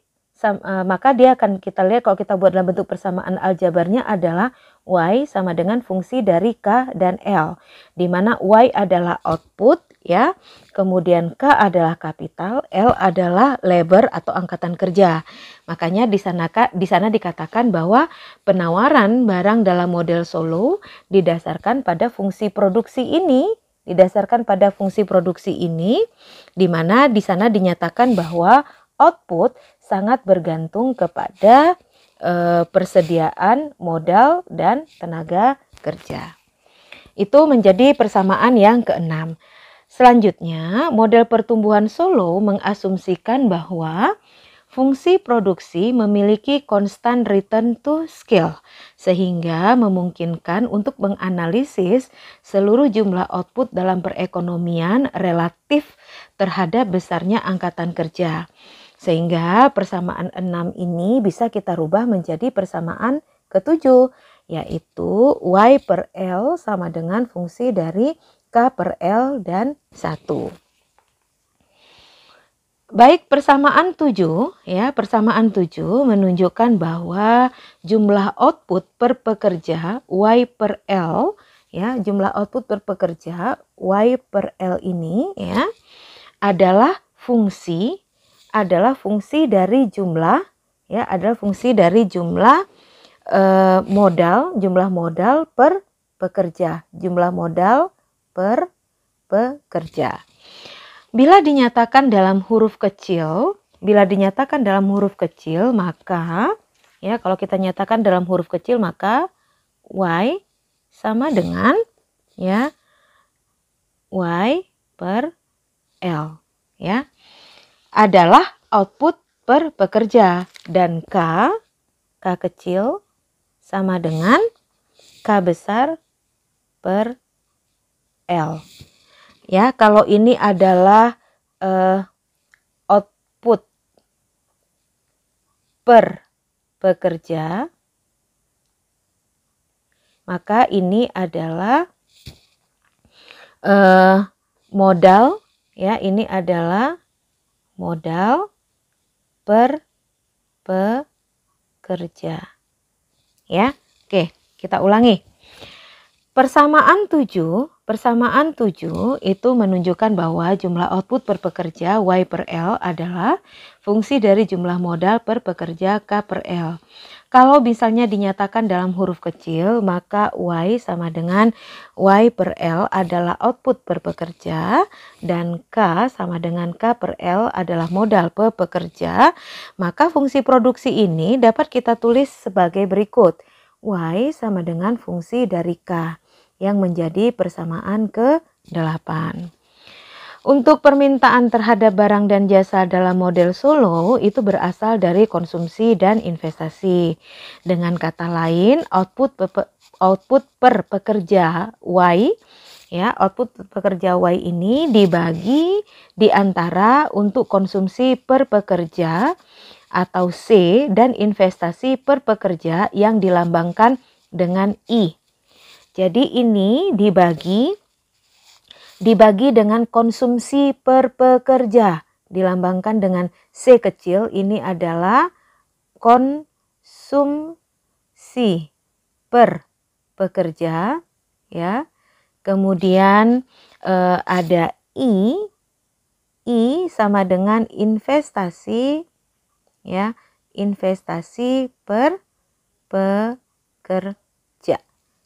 maka dia akan kita lihat kalau kita buat dalam bentuk persamaan aljabarnya adalah Y sama dengan fungsi dari K dan L, di mana Y adalah output ya, kemudian K adalah kapital, L adalah labor atau angkatan kerja. Makanya di sana dikatakan bahwa penawaran barang dalam model Solow didasarkan pada fungsi produksi ini, di mana di sana dinyatakan bahwa output sangat bergantung kepada persediaan modal dan tenaga kerja. Itu menjadi persamaan yang keenam. Selanjutnya, model pertumbuhan Solow mengasumsikan bahwa fungsi produksi memiliki constant return to scale, sehingga memungkinkan untuk menganalisis seluruh jumlah output dalam perekonomian relatif terhadap besarnya angkatan kerja. Sehingga persamaan 6 ini bisa kita rubah menjadi persamaan ke-7, yaitu Y per L sama dengan fungsi dari K per L dan 1. Baik, persamaan 7 ya, persamaan 7 menunjukkan bahwa jumlah output per pekerja Y per L ya, jumlah output per pekerja Y per L ini ya adalah fungsi dari jumlah ya, adalah fungsi dari jumlah modal per pekerja, jumlah modal per pekerja. Bila dinyatakan dalam huruf kecil, maka ya, kalau kita nyatakan dalam huruf kecil maka Y sama dengan ya Y per L ya adalah output per pekerja, dan K kecil sama dengan K besar per L. Ya, kalau ini adalah output per pekerja, maka ini adalah modal ya, ini adalah modal per pekerja. Ya. Oke, kita ulangi. Persamaan 7 itu menunjukkan bahwa jumlah output per pekerja Y per L adalah fungsi dari jumlah modal per pekerja K per L. Kalau misalnya dinyatakan dalam huruf kecil, maka Y sama dengan Y per L adalah output per pekerja, dan K sama dengan K per L adalah modal per pekerja. Maka fungsi produksi ini dapat kita tulis sebagai berikut. Y sama dengan fungsi dari K, yang menjadi persamaan ke-8. Untuk permintaan terhadap barang dan jasa dalam model Solow itu berasal dari konsumsi dan investasi. Dengan kata lain, output per pekerja Y ya, output pekerja Y ini dibagi di antara untuk konsumsi per pekerja atau C dan investasi per pekerja yang dilambangkan dengan I. Jadi ini dibagi dengan konsumsi per pekerja, dilambangkan dengan C kecil. Ini adalah konsumsi per pekerja ya. Kemudian ada I sama dengan investasi ya, investasi per pekerja.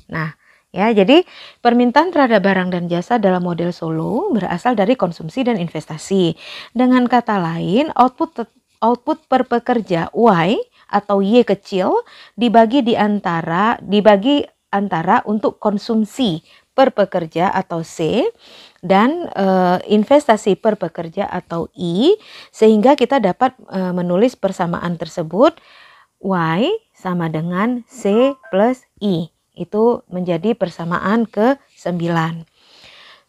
Nah, ya, jadi permintaan terhadap barang dan jasa dalam model Solow berasal dari konsumsi dan investasi. Dengan kata lain, output per pekerja Y atau Y kecil dibagi antara untuk konsumsi per pekerja atau C dan investasi per pekerja atau I, sehingga kita dapat menulis persamaan tersebut Y sama dengan C plus I. Itu menjadi persamaan ke-9.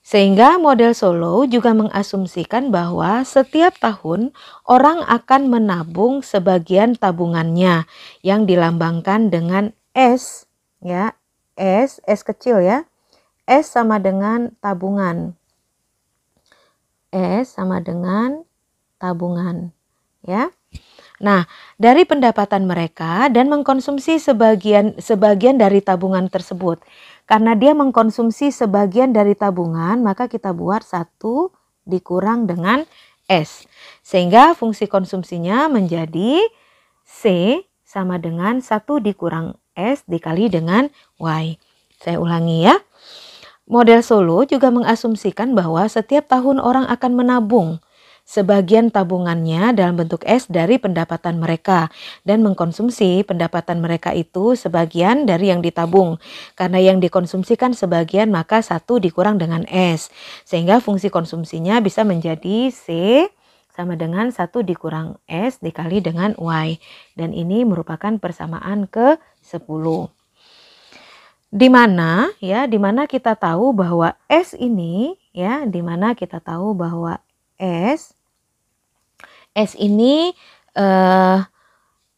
Sehingga model Solow juga mengasumsikan bahwa setiap tahun orang akan menabung sebagian tabungannya yang dilambangkan dengan S ya, S kecil ya. S sama dengan tabungan. S sama dengan tabungan, ya. Nah, dari pendapatan mereka dan mengkonsumsi sebagian dari tabungan tersebut. Karena dia mengkonsumsi sebagian dari tabungan, maka kita buat 1 dikurang dengan S. Sehingga fungsi konsumsinya menjadi C sama dengan 1 dikurang S dikali dengan Y. Saya ulangi ya. Model Solo juga mengasumsikan bahwa setiap tahun orang akan menabung sebagian tabungannya dalam bentuk S dari pendapatan mereka dan mengkonsumsi pendapatan mereka itu sebagian dari yang ditabung. Karena yang dikonsumsikan sebagian maka 1 dikurang dengan S. Sehingga fungsi konsumsinya bisa menjadi C sama dengan 1 dikurang S dikali dengan Y. Dan ini merupakan persamaan ke-10. Di mana kita tahu bahwa S ini ya, di mana kita tahu bahwa S ini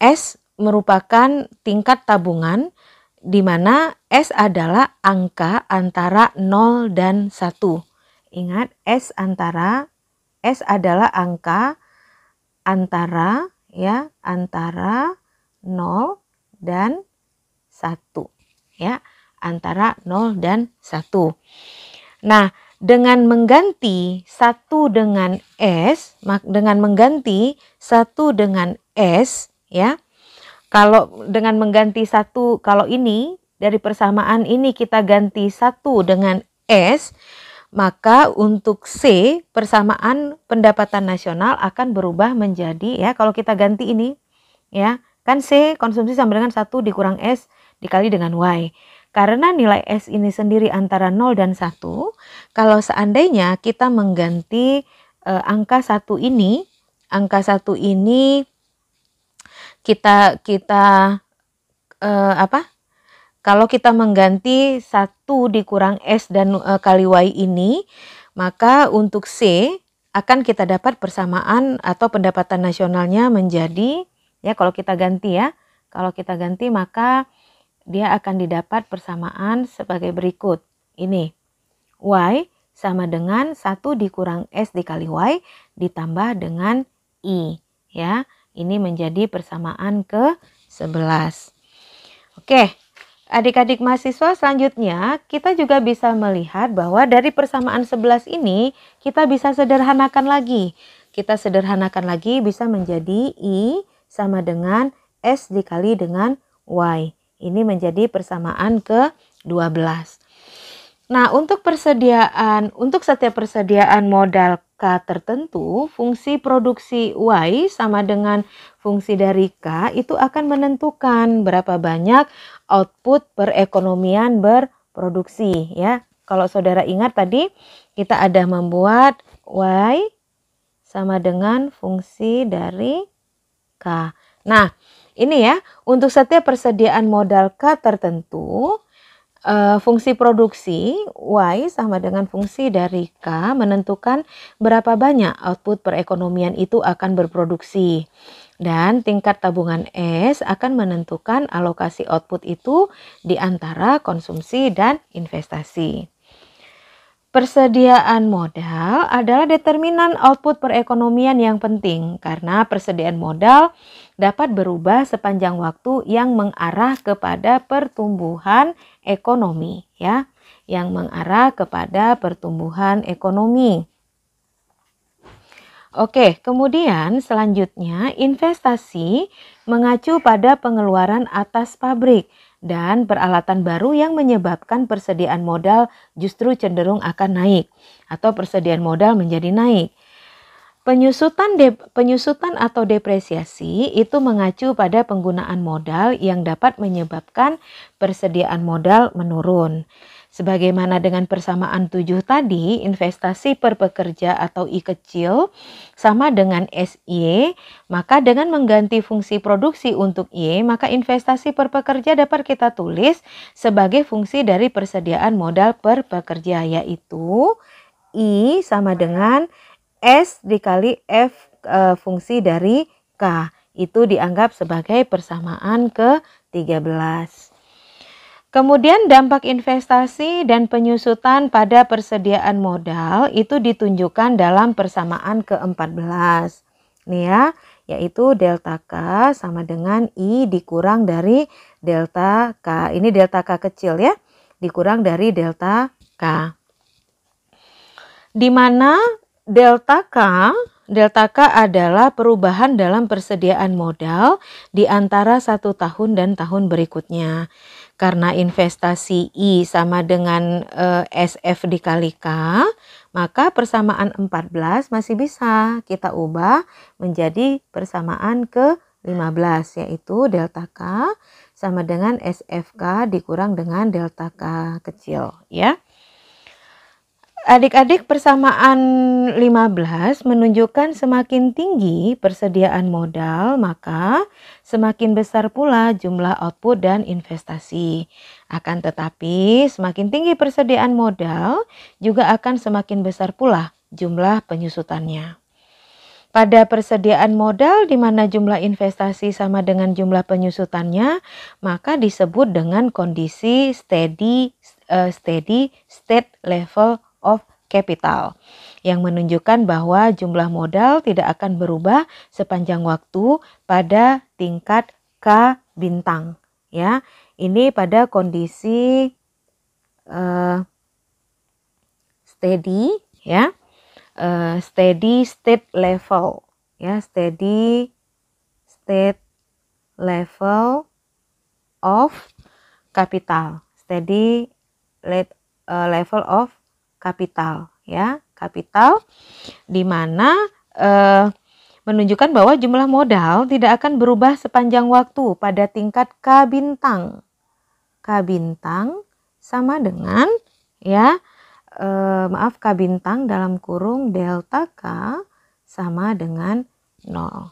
S merupakan tingkat tabungan di mana S adalah angka antara 0 dan 1. Ingat, S adalah angka antara 0 dan 1 ya. Antara 0 dan 1. Nah, dengan mengganti 1 dengan S, ya. Kalau dengan mengganti 1, kalau ini dari persamaan ini kita ganti 1 dengan S, maka untuk C persamaan pendapatan nasional akan berubah menjadi ya, kalau kita ganti ini ya, kan C konsumsi sama dengan 1 dikurang S dikali dengan Y. Karena nilai S ini sendiri antara 0 dan 1, kalau seandainya kita mengganti angka 1 ini kita kalau kita mengganti 1 dikurang S dan kali Y ini, maka untuk C akan kita dapat persamaan atau pendapatan nasionalnya menjadi ya, kalau kita ganti maka dia akan didapat persamaan sebagai berikut. Ini Y sama dengan 1 dikurang S dikali Y ditambah dengan I ya. Ini menjadi persamaan ke-11. Oke, adik-adik mahasiswa, selanjutnya kita juga bisa melihat bahwa dari persamaan 11 ini kita bisa sederhanakan lagi. Bisa menjadi I sama dengan S dikali dengan Y. Ini menjadi persamaan ke-12. Nah, untuk setiap persediaan modal K tertentu, fungsi produksi Y sama dengan fungsi dari K itu akan menentukan berapa banyak output perekonomian berproduksi ya. Kalau saudara ingat tadi kita ada membuat Y sama dengan fungsi dari K. Nah, ini ya, untuk setiap persediaan modal K tertentu, fungsi produksi Y sama dengan fungsi dari K menentukan berapa banyak output perekonomian itu akan berproduksi. Dan tingkat tabungan S akan menentukan alokasi output itu di antara konsumsi dan investasi. Persediaan modal adalah determinan output perekonomian yang penting karena persediaan modal dapat berubah sepanjang waktu yang mengarah kepada pertumbuhan ekonomi ya, Oke, kemudian selanjutnya investasi mengacu pada pengeluaran atas pabrik dan peralatan baru yang menyebabkan persediaan modal justru cenderung akan naik atau persediaan modal menjadi naik. Penyusutan atau depresiasi itu mengacu pada penggunaan modal yang dapat menyebabkan persediaan modal menurun. Sebagaimana dengan persamaan 7 tadi, investasi per pekerja atau I kecil sama dengan SY, maka dengan mengganti fungsi produksi untuk Y, maka investasi per pekerja dapat kita tulis sebagai fungsi dari persediaan modal per pekerja, yaitu I sama dengan S dikali F fungsi dari K. Itu dianggap sebagai persamaan ke-13. Kemudian dampak investasi dan penyusutan pada persediaan modal itu ditunjukkan dalam persamaan ke-14. Nih ya, yaitu delta K sama dengan I dikurang dari delta K. Ini delta K kecil ya, dikurang dari delta K. Di mana delta K adalah perubahan dalam persediaan modal di antara 1 tahun dan tahun berikutnya. Karena investasi I sama dengan SF dikali K, maka persamaan 14 masih bisa kita ubah menjadi persamaan ke-15, yaitu delta K sama dengan SFK dikurang dengan delta K kecil ya. Adik-adik, persamaan 15 menunjukkan semakin tinggi persediaan modal, maka semakin besar pula jumlah output dan investasi. Akan tetapi, semakin tinggi persediaan modal, juga akan semakin besar pula jumlah penyusutannya. Pada persediaan modal di mana jumlah investasi sama dengan jumlah penyusutannya, maka disebut dengan kondisi steady state level of capital, yang menunjukkan bahwa jumlah modal tidak akan berubah sepanjang waktu pada tingkat K bintang ya. Ini pada kondisi steady ya, steady state level ya, steady state level of capital, steady level of kapital ya, kapital di mana menunjukkan bahwa jumlah modal tidak akan berubah sepanjang waktu pada tingkat K bintang. K bintang sama dengan ya K bintang dalam kurung delta K sama dengan 0.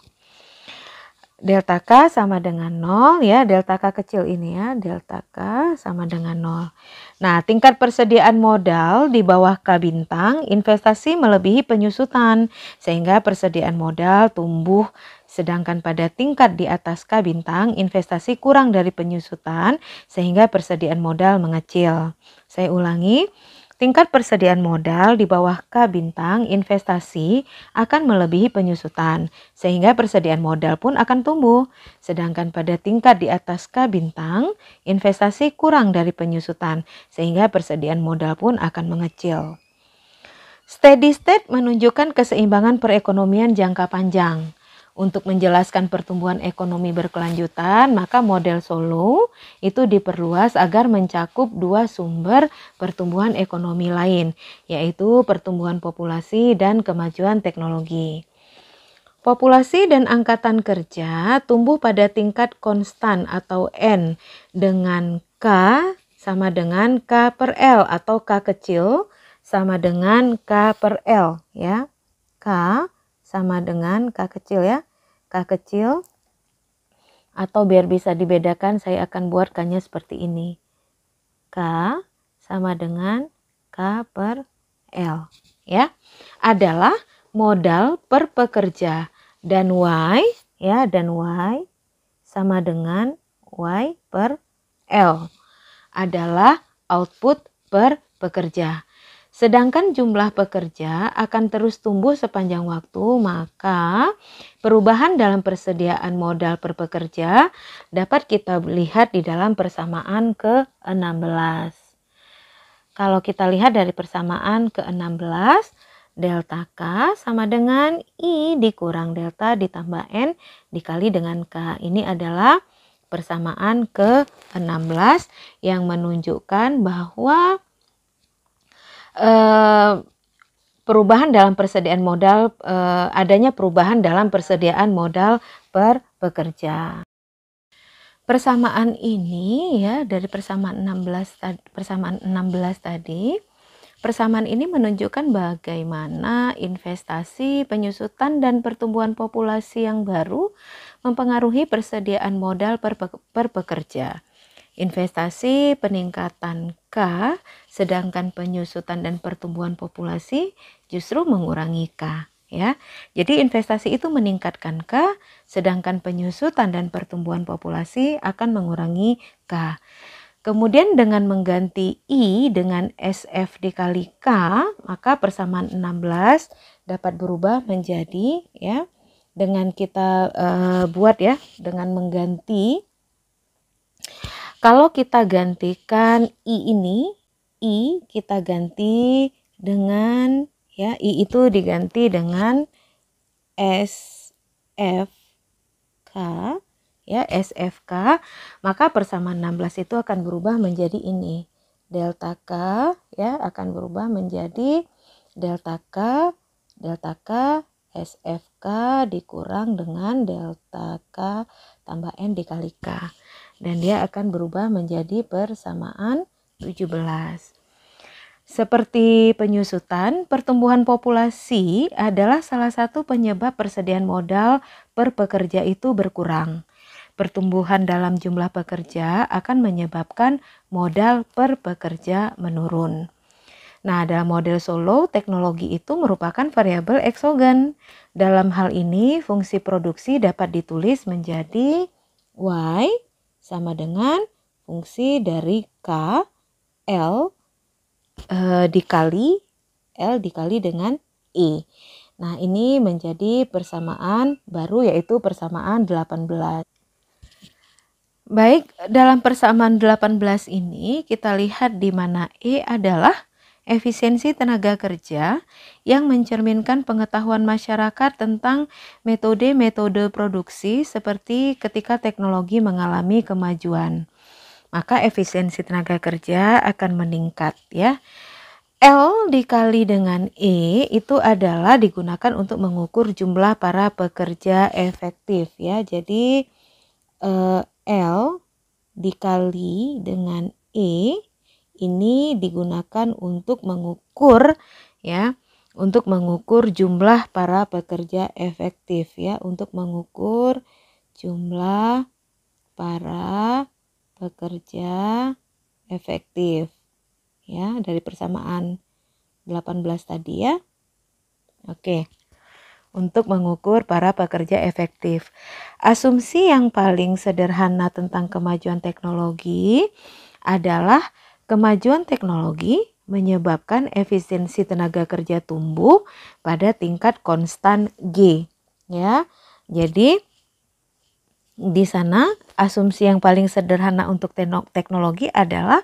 Delta K sama dengan 0 ya, delta K kecil ini ya, delta K sama dengan 0. Nah, tingkat persediaan modal di bawah K bintang, investasi melebihi penyusutan sehingga persediaan modal tumbuh, sedangkan pada tingkat di atas K bintang, investasi kurang dari penyusutan sehingga persediaan modal mengecil. Saya ulangi. Tingkat persediaan modal di bawah K bintang, investasi akan melebihi penyusutan, sehingga persediaan modal pun akan tumbuh. Sedangkan pada tingkat di atas K bintang, investasi kurang dari penyusutan, sehingga persediaan modal pun akan mengecil. Steady state menunjukkan keseimbangan perekonomian jangka panjang. Untuk menjelaskan pertumbuhan ekonomi berkelanjutan, maka model Solow itu diperluas agar mencakup 2 sumber pertumbuhan ekonomi lain, yaitu pertumbuhan populasi dan kemajuan teknologi. Populasi dan angkatan kerja tumbuh pada tingkat konstan atau N dengan K sama dengan K per L atau K kecil sama dengan K per L ya. K sama dengan K kecil ya. K kecil, atau biar bisa dibedakan saya akan buatkannya seperti ini. K sama dengan K per L ya. Adalah modal per pekerja dan Y ya, dan Y sama dengan Y per L adalah output per pekerja. Sedangkan jumlah pekerja akan terus tumbuh sepanjang waktu, maka perubahan dalam persediaan modal per pekerja dapat kita lihat di dalam persamaan ke-16. Kalau kita lihat dari persamaan ke-16, delta K sama dengan I dikurang delta ditambah N dikali dengan K. Ini adalah persamaan ke-16 yang menunjukkan bahwa perubahan dalam persediaan modal, adanya perubahan dalam persediaan modal per pekerja. Persamaan ini ya, dari persamaan 16 tadi, persamaan ini menunjukkan bagaimana investasi, penyusutan dan pertumbuhan populasi yang baru mempengaruhi persediaan modal per pekerja. Investasi peningkatan K, sedangkan penyusutan dan pertumbuhan populasi justru mengurangi K ya. Jadi investasi itu meningkatkan K, sedangkan penyusutan dan pertumbuhan populasi akan mengurangi K. Kemudian dengan mengganti I dengan SF dikali K, maka persamaan 16 dapat berubah menjadi, ya, dengan kita buat ya, dengan mengganti, kalau kita gantikan I ini, I kita ganti dengan, ya, I itu diganti dengan SFK, ya, SFK, maka persamaan 16 itu akan berubah menjadi ini. Delta K, ya, akan berubah menjadi delta K SFK dikurang dengan delta K tambah N dikali K. Dan dia akan berubah menjadi persamaan 17. Seperti penyusutan, pertumbuhan populasi adalah salah satu penyebab persediaan modal per pekerja itu berkurang. Pertumbuhan dalam jumlah pekerja akan menyebabkan modal per pekerja menurun. Nah, dalam model Solow, teknologi itu merupakan variabel eksogen. Dalam hal ini, fungsi produksi dapat ditulis menjadi Y sama dengan fungsi dari K, L, dikali dengan E. Nah, ini menjadi persamaan baru, yaitu persamaan 18. Baik, dalam persamaan 18 ini kita lihat di mana E adalah efisiensi tenaga kerja yang mencerminkan pengetahuan masyarakat tentang metode-metode produksi seperti ketika teknologi mengalami kemajuan. Maka efisiensi tenaga kerja akan meningkat, ya. L dikali dengan E itu adalah digunakan untuk mengukur jumlah para pekerja efektif, ya. Jadi L dikali dengan E ini digunakan untuk mengukur, ya, untuk mengukur jumlah para pekerja efektif, ya, untuk mengukur jumlah para pekerja efektif, ya, dari persamaan 18 tadi, ya. Oke. Untuk mengukur para pekerja efektif. Asumsi yang paling sederhana tentang kemajuan teknologi adalah kemajuan teknologi menyebabkan efisiensi tenaga kerja tumbuh pada tingkat konstan G, ya. Jadi di sana asumsi yang paling sederhana untuk teknologi adalah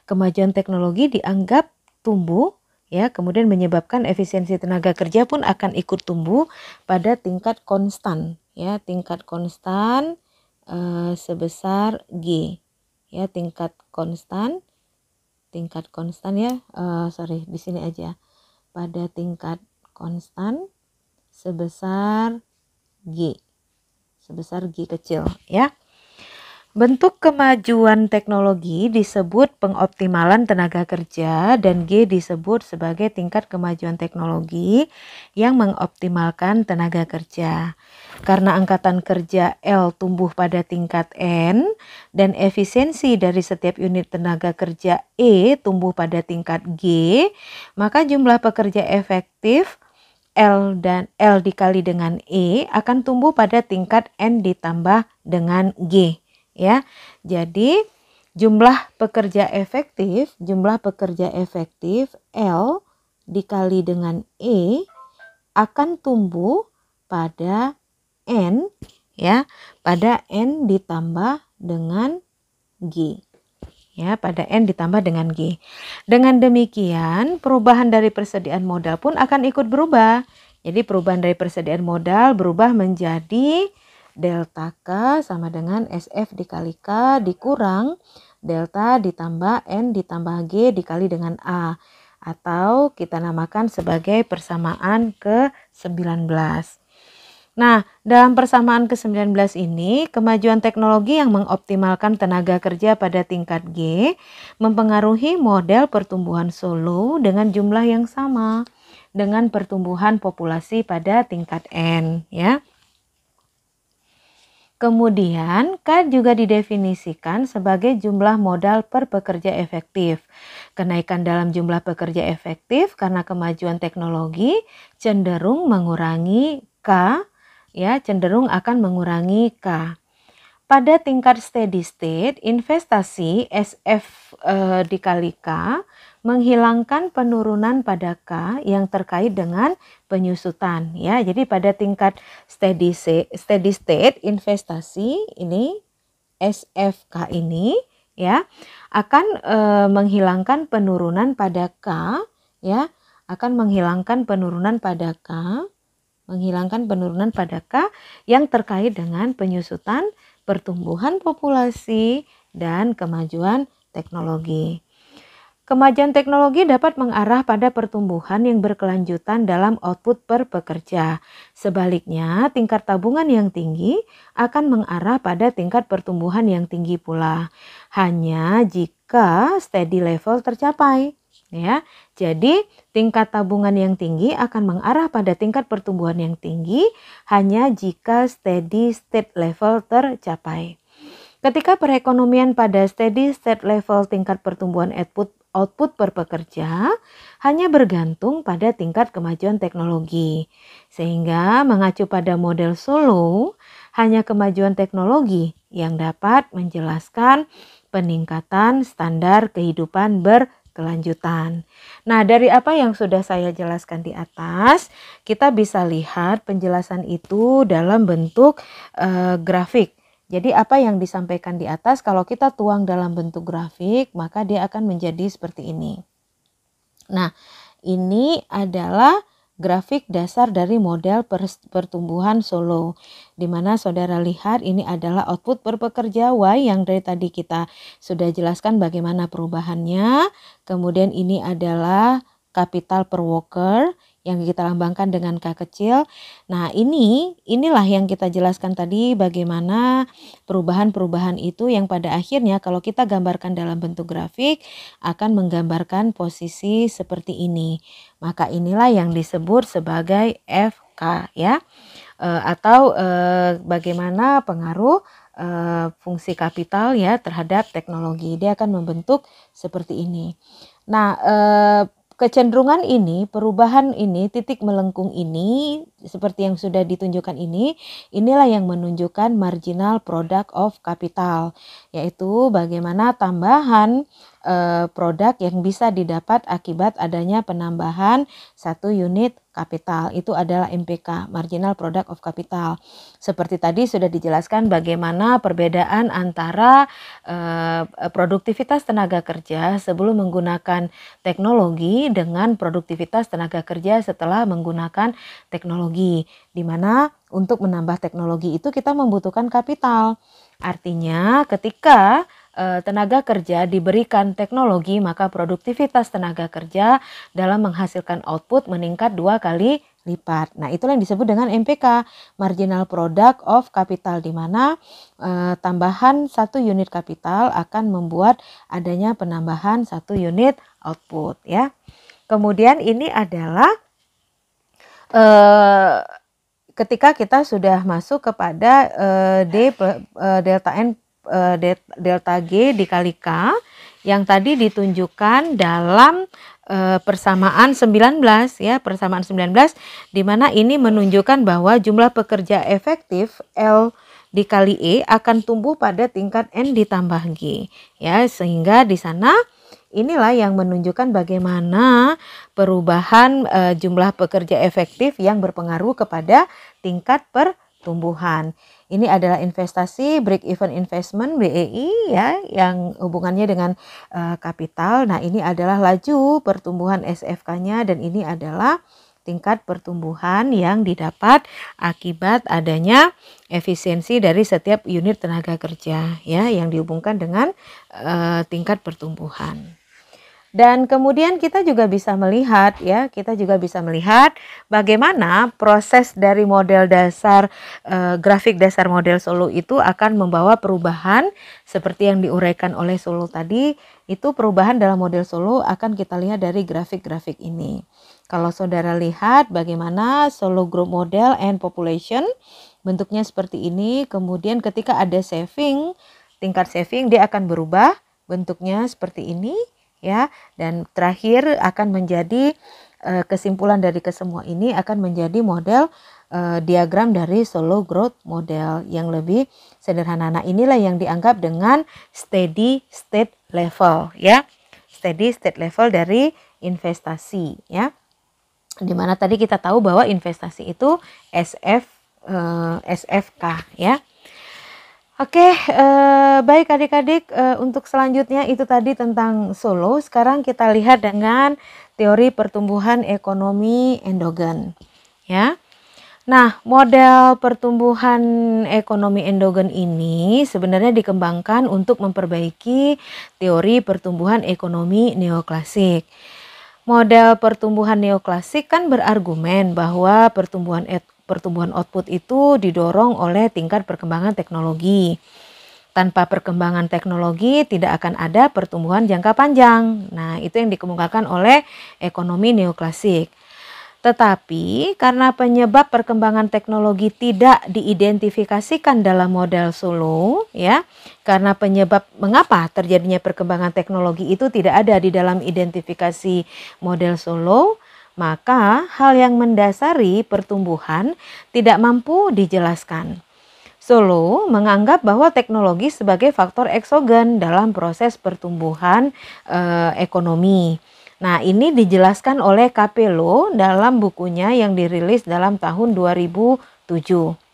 kemajuan teknologi dianggap tumbuh, ya, kemudian menyebabkan efisiensi tenaga kerja pun akan ikut tumbuh pada tingkat konstan, ya, tingkat konstan sebesar G, ya, tingkat konstan ya, di sini aja, pada tingkat konstan sebesar G kecil, ya. Bentuk kemajuan teknologi disebut pengoptimalan tenaga kerja dan G disebut sebagai tingkat kemajuan teknologi yang mengoptimalkan tenaga kerja. Karena angkatan kerja L tumbuh pada tingkat N dan efisiensi dari setiap unit tenaga kerja E tumbuh pada tingkat G, maka jumlah pekerja efektif L dikali dengan E akan tumbuh pada tingkat N ditambah dengan G, ya. Jadi jumlah pekerja efektif L dikali dengan E akan tumbuh pada N, ya, pada N ditambah dengan G. Ya, pada N ditambah dengan G. Dengan demikian, perubahan dari persediaan modal pun akan ikut berubah. Jadi perubahan dari persediaan modal berubah menjadi delta K sama dengan SF dikali K dikurang delta ditambah N ditambah G dikali dengan A. Atau kita namakan sebagai persamaan ke-19. Nah, dalam persamaan ke-19 ini, kemajuan teknologi yang mengoptimalkan tenaga kerja pada tingkat G mempengaruhi model pertumbuhan Solow dengan jumlah yang sama dengan pertumbuhan populasi pada tingkat N, ya. Kemudian, K juga didefinisikan sebagai jumlah modal per pekerja efektif. Kenaikan dalam jumlah pekerja efektif karena kemajuan teknologi cenderung mengurangi K, ya, cenderung akan mengurangi K. pada tingkat steady state, investasi SF dikali K menghilangkan penurunan pada K yang terkait dengan penyusutan ya. Jadi pada tingkat steady state investasi ini SFK ini ya akan menghilangkan penurunan pada K ya, akan menghilangkan penurunan pada K yang terkait dengan penyusutan, pertumbuhan populasi, dan kemajuan teknologi. Kemajuan teknologi dapat mengarah pada pertumbuhan yang berkelanjutan dalam output per pekerja. Sebaliknya, tingkat tabungan yang tinggi akan mengarah pada tingkat pertumbuhan yang tinggi pula. Hanya jika steady level tercapai. Ya, jadi tingkat tabungan yang tinggi akan mengarah pada tingkat pertumbuhan yang tinggi hanya jika steady state level tercapai. Ketika perekonomian pada steady state level tingkat pertumbuhan output per pekerja hanya bergantung pada tingkat kemajuan teknologi. Sehingga mengacu pada model Solow, hanya kemajuan teknologi yang dapat menjelaskan peningkatan standar kehidupan berkelanjutan. Nah, dari apa yang sudah saya jelaskan di atas, kita bisa lihat penjelasan itu dalam bentuk grafik. Jadi apa yang disampaikan di atas kalau kita tuang dalam bentuk grafik, maka dia akan menjadi seperti ini. Nah, ini adalah grafik dasar dari model pertumbuhan Solow. Di mana saudara lihat ini adalah output per pekerja Y yang dari tadi kita sudah jelaskan bagaimana perubahannya. Kemudian ini adalah capital per worker yang kita lambangkan dengan K kecil. Nah, inilah yang kita jelaskan tadi bagaimana perubahan-perubahan itu yang pada akhirnya kalau kita gambarkan dalam bentuk grafik akan menggambarkan posisi seperti ini. Maka inilah yang disebut sebagai FK ya. Atau bagaimana pengaruh fungsi kapital ya terhadap teknologi. Dia akan membentuk seperti ini. Nah, kecenderungan ini, perubahan ini, titik melengkung ini, seperti yang sudah ditunjukkan ini, inilah yang menunjukkan marginal product of capital, yaitu bagaimana tambahan produk yang bisa didapat akibat adanya penambahan 1 unit kapital. Itu adalah MPK, marginal product of capital. Seperti tadi sudah dijelaskan bagaimana perbedaan antara produktivitas tenaga kerja sebelum menggunakan teknologi dengan produktivitas tenaga kerja setelah menggunakan teknologi. Di mana untuk menambah teknologi itu kita membutuhkan kapital. Artinya ketika tenaga kerja diberikan teknologi, maka produktivitas tenaga kerja dalam menghasilkan output meningkat 2 kali lipat. Nah, itulah yang disebut dengan MPK, marginal product of capital, di mana tambahan 1 unit kapital akan membuat adanya penambahan 1 unit output ya. Kemudian ini adalah ketika kita sudah masuk kepada delta N delta G dikali K yang tadi ditunjukkan dalam persamaan 19 ya, persamaan 19 di mana ini menunjukkan bahwa jumlah pekerja efektif L dikali E akan tumbuh pada tingkat N ditambah G ya, sehingga di sana inilah yang menunjukkan bagaimana perubahan jumlah pekerja efektif yang berpengaruh kepada tingkat pertumbuhan. Ini adalah investasi break even investment BEI ya, yang hubungannya dengan kapital. Nah, ini adalah laju pertumbuhan SFK-nya dan ini adalah tingkat pertumbuhan yang didapat akibat adanya efisiensi dari setiap unit tenaga kerja ya, yang dihubungkan dengan tingkat pertumbuhan. Dan kemudian kita juga bisa melihat ya, bagaimana proses dari model dasar grafik dasar model Solow itu akan membawa perubahan seperti yang diuraikan oleh Solow tadi. Itu perubahan dalam model Solow akan kita lihat dari grafik-grafik ini. Kalau saudara lihat bagaimana Solow group model and population bentuknya seperti ini. Kemudian ketika ada saving, tingkat saving dia akan berubah bentuknya seperti ini. Ya, dan terakhir akan menjadi kesimpulan dari kesemua ini akan menjadi model diagram dari Solow Growth Model yang lebih sederhana. Nah, inilah yang dianggap dengan steady state level ya. Steady state level dari investasi ya. Dimana tadi kita tahu bahwa investasi itu SFK ya. Oke, baik adik-adik, untuk selanjutnya itu tadi tentang Solow. Sekarang kita lihat dengan teori pertumbuhan ekonomi endogen ya. Nah, model pertumbuhan ekonomi endogen ini sebenarnya dikembangkan untuk memperbaiki teori pertumbuhan ekonomi neoklasik. Model pertumbuhan neoklasik kan berargumen bahwa pertumbuhan output itu didorong oleh tingkat perkembangan teknologi. Tanpa perkembangan teknologi tidak akan ada pertumbuhan jangka panjang. Nah, itu yang dikemukakan oleh ekonomi neoklasik. Tetapi karena penyebab perkembangan teknologi tidak diidentifikasikan dalam model Solow ya, karena penyebab mengapa terjadinya perkembangan teknologi itu tidak ada di dalam identifikasi model Solow, maka hal yang mendasari pertumbuhan tidak mampu dijelaskan. Solow menganggap bahwa teknologi sebagai faktor eksogen dalam proses pertumbuhan ekonomi. Nah, ini dijelaskan oleh Capello dalam bukunya yang dirilis dalam tahun 2007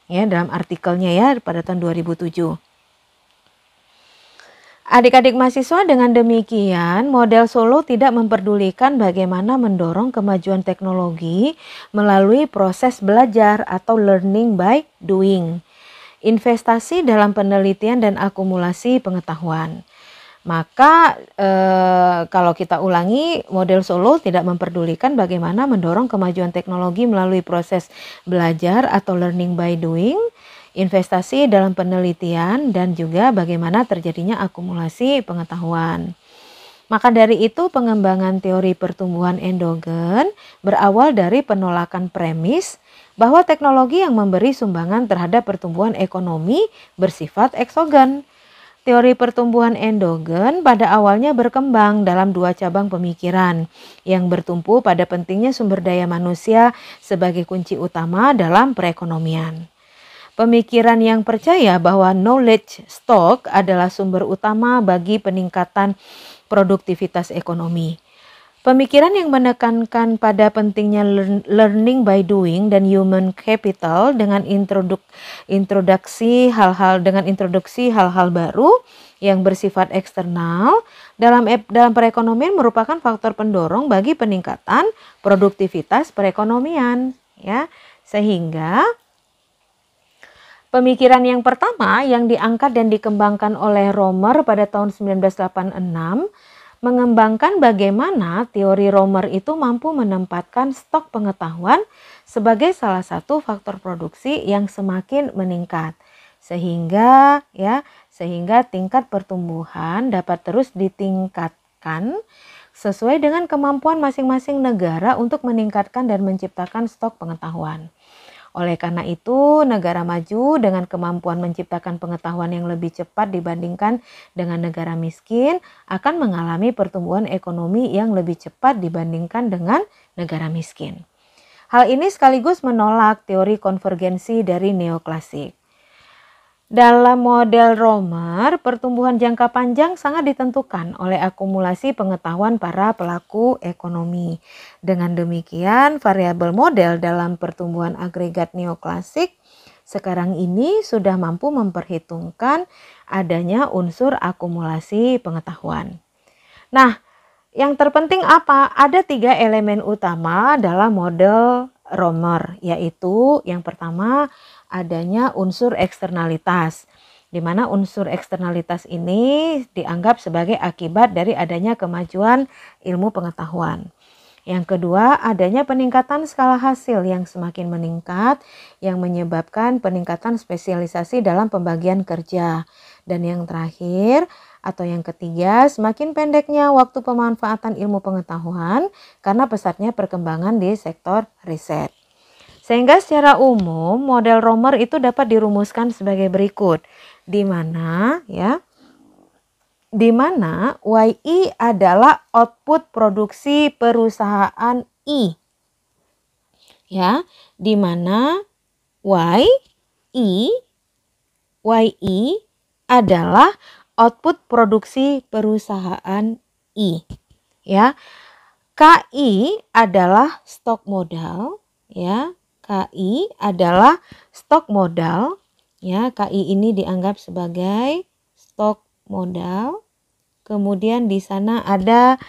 ya, dalam artikelnya ya pada tahun 2007. Adik-adik mahasiswa, dengan demikian model Solow tidak memperdulikan bagaimana mendorong kemajuan teknologi melalui proses belajar atau learning by doing. Investasi dalam penelitian dan akumulasi pengetahuan. Maka kalau kita ulangi, model Solow tidak memperdulikan bagaimana mendorong kemajuan teknologi melalui proses belajar atau learning by doing, investasi dalam penelitian, dan juga bagaimana terjadinya akumulasi pengetahuan. Maka dari itu pengembangan teori pertumbuhan endogen berawal dari penolakan premis bahwa teknologi yang memberi sumbangan terhadap pertumbuhan ekonomi bersifat eksogen. Teori pertumbuhan endogen pada awalnya berkembang dalam dua cabang pemikiran yang bertumpu pada pentingnya sumber daya manusia sebagai kunci utama dalam perekonomian. Pemikiran yang percaya bahwa knowledge stock adalah sumber utama bagi peningkatan produktivitas ekonomi. Pemikiran yang menekankan pada pentingnya learning by doing dan human capital dengan introduksi hal-hal baru yang bersifat eksternal dalam perekonomian merupakan faktor pendorong bagi peningkatan produktivitas perekonomian ya. Sehingga pemikiran yang pertama yang diangkat dan dikembangkan oleh Romer pada tahun 1986 mengembangkan bagaimana teori Romer itu mampu menempatkan stok pengetahuan sebagai salah satu faktor produksi yang semakin meningkat sehingga tingkat pertumbuhan dapat terus ditingkatkan sesuai dengan kemampuan masing-masing negara untuk meningkatkan dan menciptakan stok pengetahuan. Oleh karena itu, negara maju dengan kemampuan menciptakan pengetahuan yang lebih cepat dibandingkan dengan negara miskin akan mengalami pertumbuhan ekonomi yang lebih cepat dibandingkan dengan negara miskin. Hal ini sekaligus menolak teori konvergensi dari neoklasik. Dalam model Romer, pertumbuhan jangka panjang sangat ditentukan oleh akumulasi pengetahuan para pelaku ekonomi. Dengan demikian, variabel model dalam pertumbuhan agregat neoklasik sekarang ini sudah mampu memperhitungkan adanya unsur akumulasi pengetahuan. Nah, yang terpenting apa? Ada 3 elemen utama dalam model Romer, yaitu yang pertama adanya unsur eksternalitas, di mana unsur eksternalitas ini dianggap sebagai akibat dari adanya kemajuan ilmu pengetahuan. Yang kedua, adanya peningkatan skala hasil yang semakin meningkat yang menyebabkan peningkatan spesialisasi dalam pembagian kerja. Dan yang terakhir atau yang ketiga, semakin pendeknya waktu pemanfaatan ilmu pengetahuan karena pesatnya perkembangan di sektor riset. Sehingga secara umum model Romer itu dapat dirumuskan sebagai berikut, di mana YI adalah output produksi perusahaan I. Ya, di mana YI adalah output produksi perusahaan I, ya. KI adalah stok modal, ya. KI adalah stok modal, ya. KI ini dianggap sebagai stok modal. Kemudian di sana ada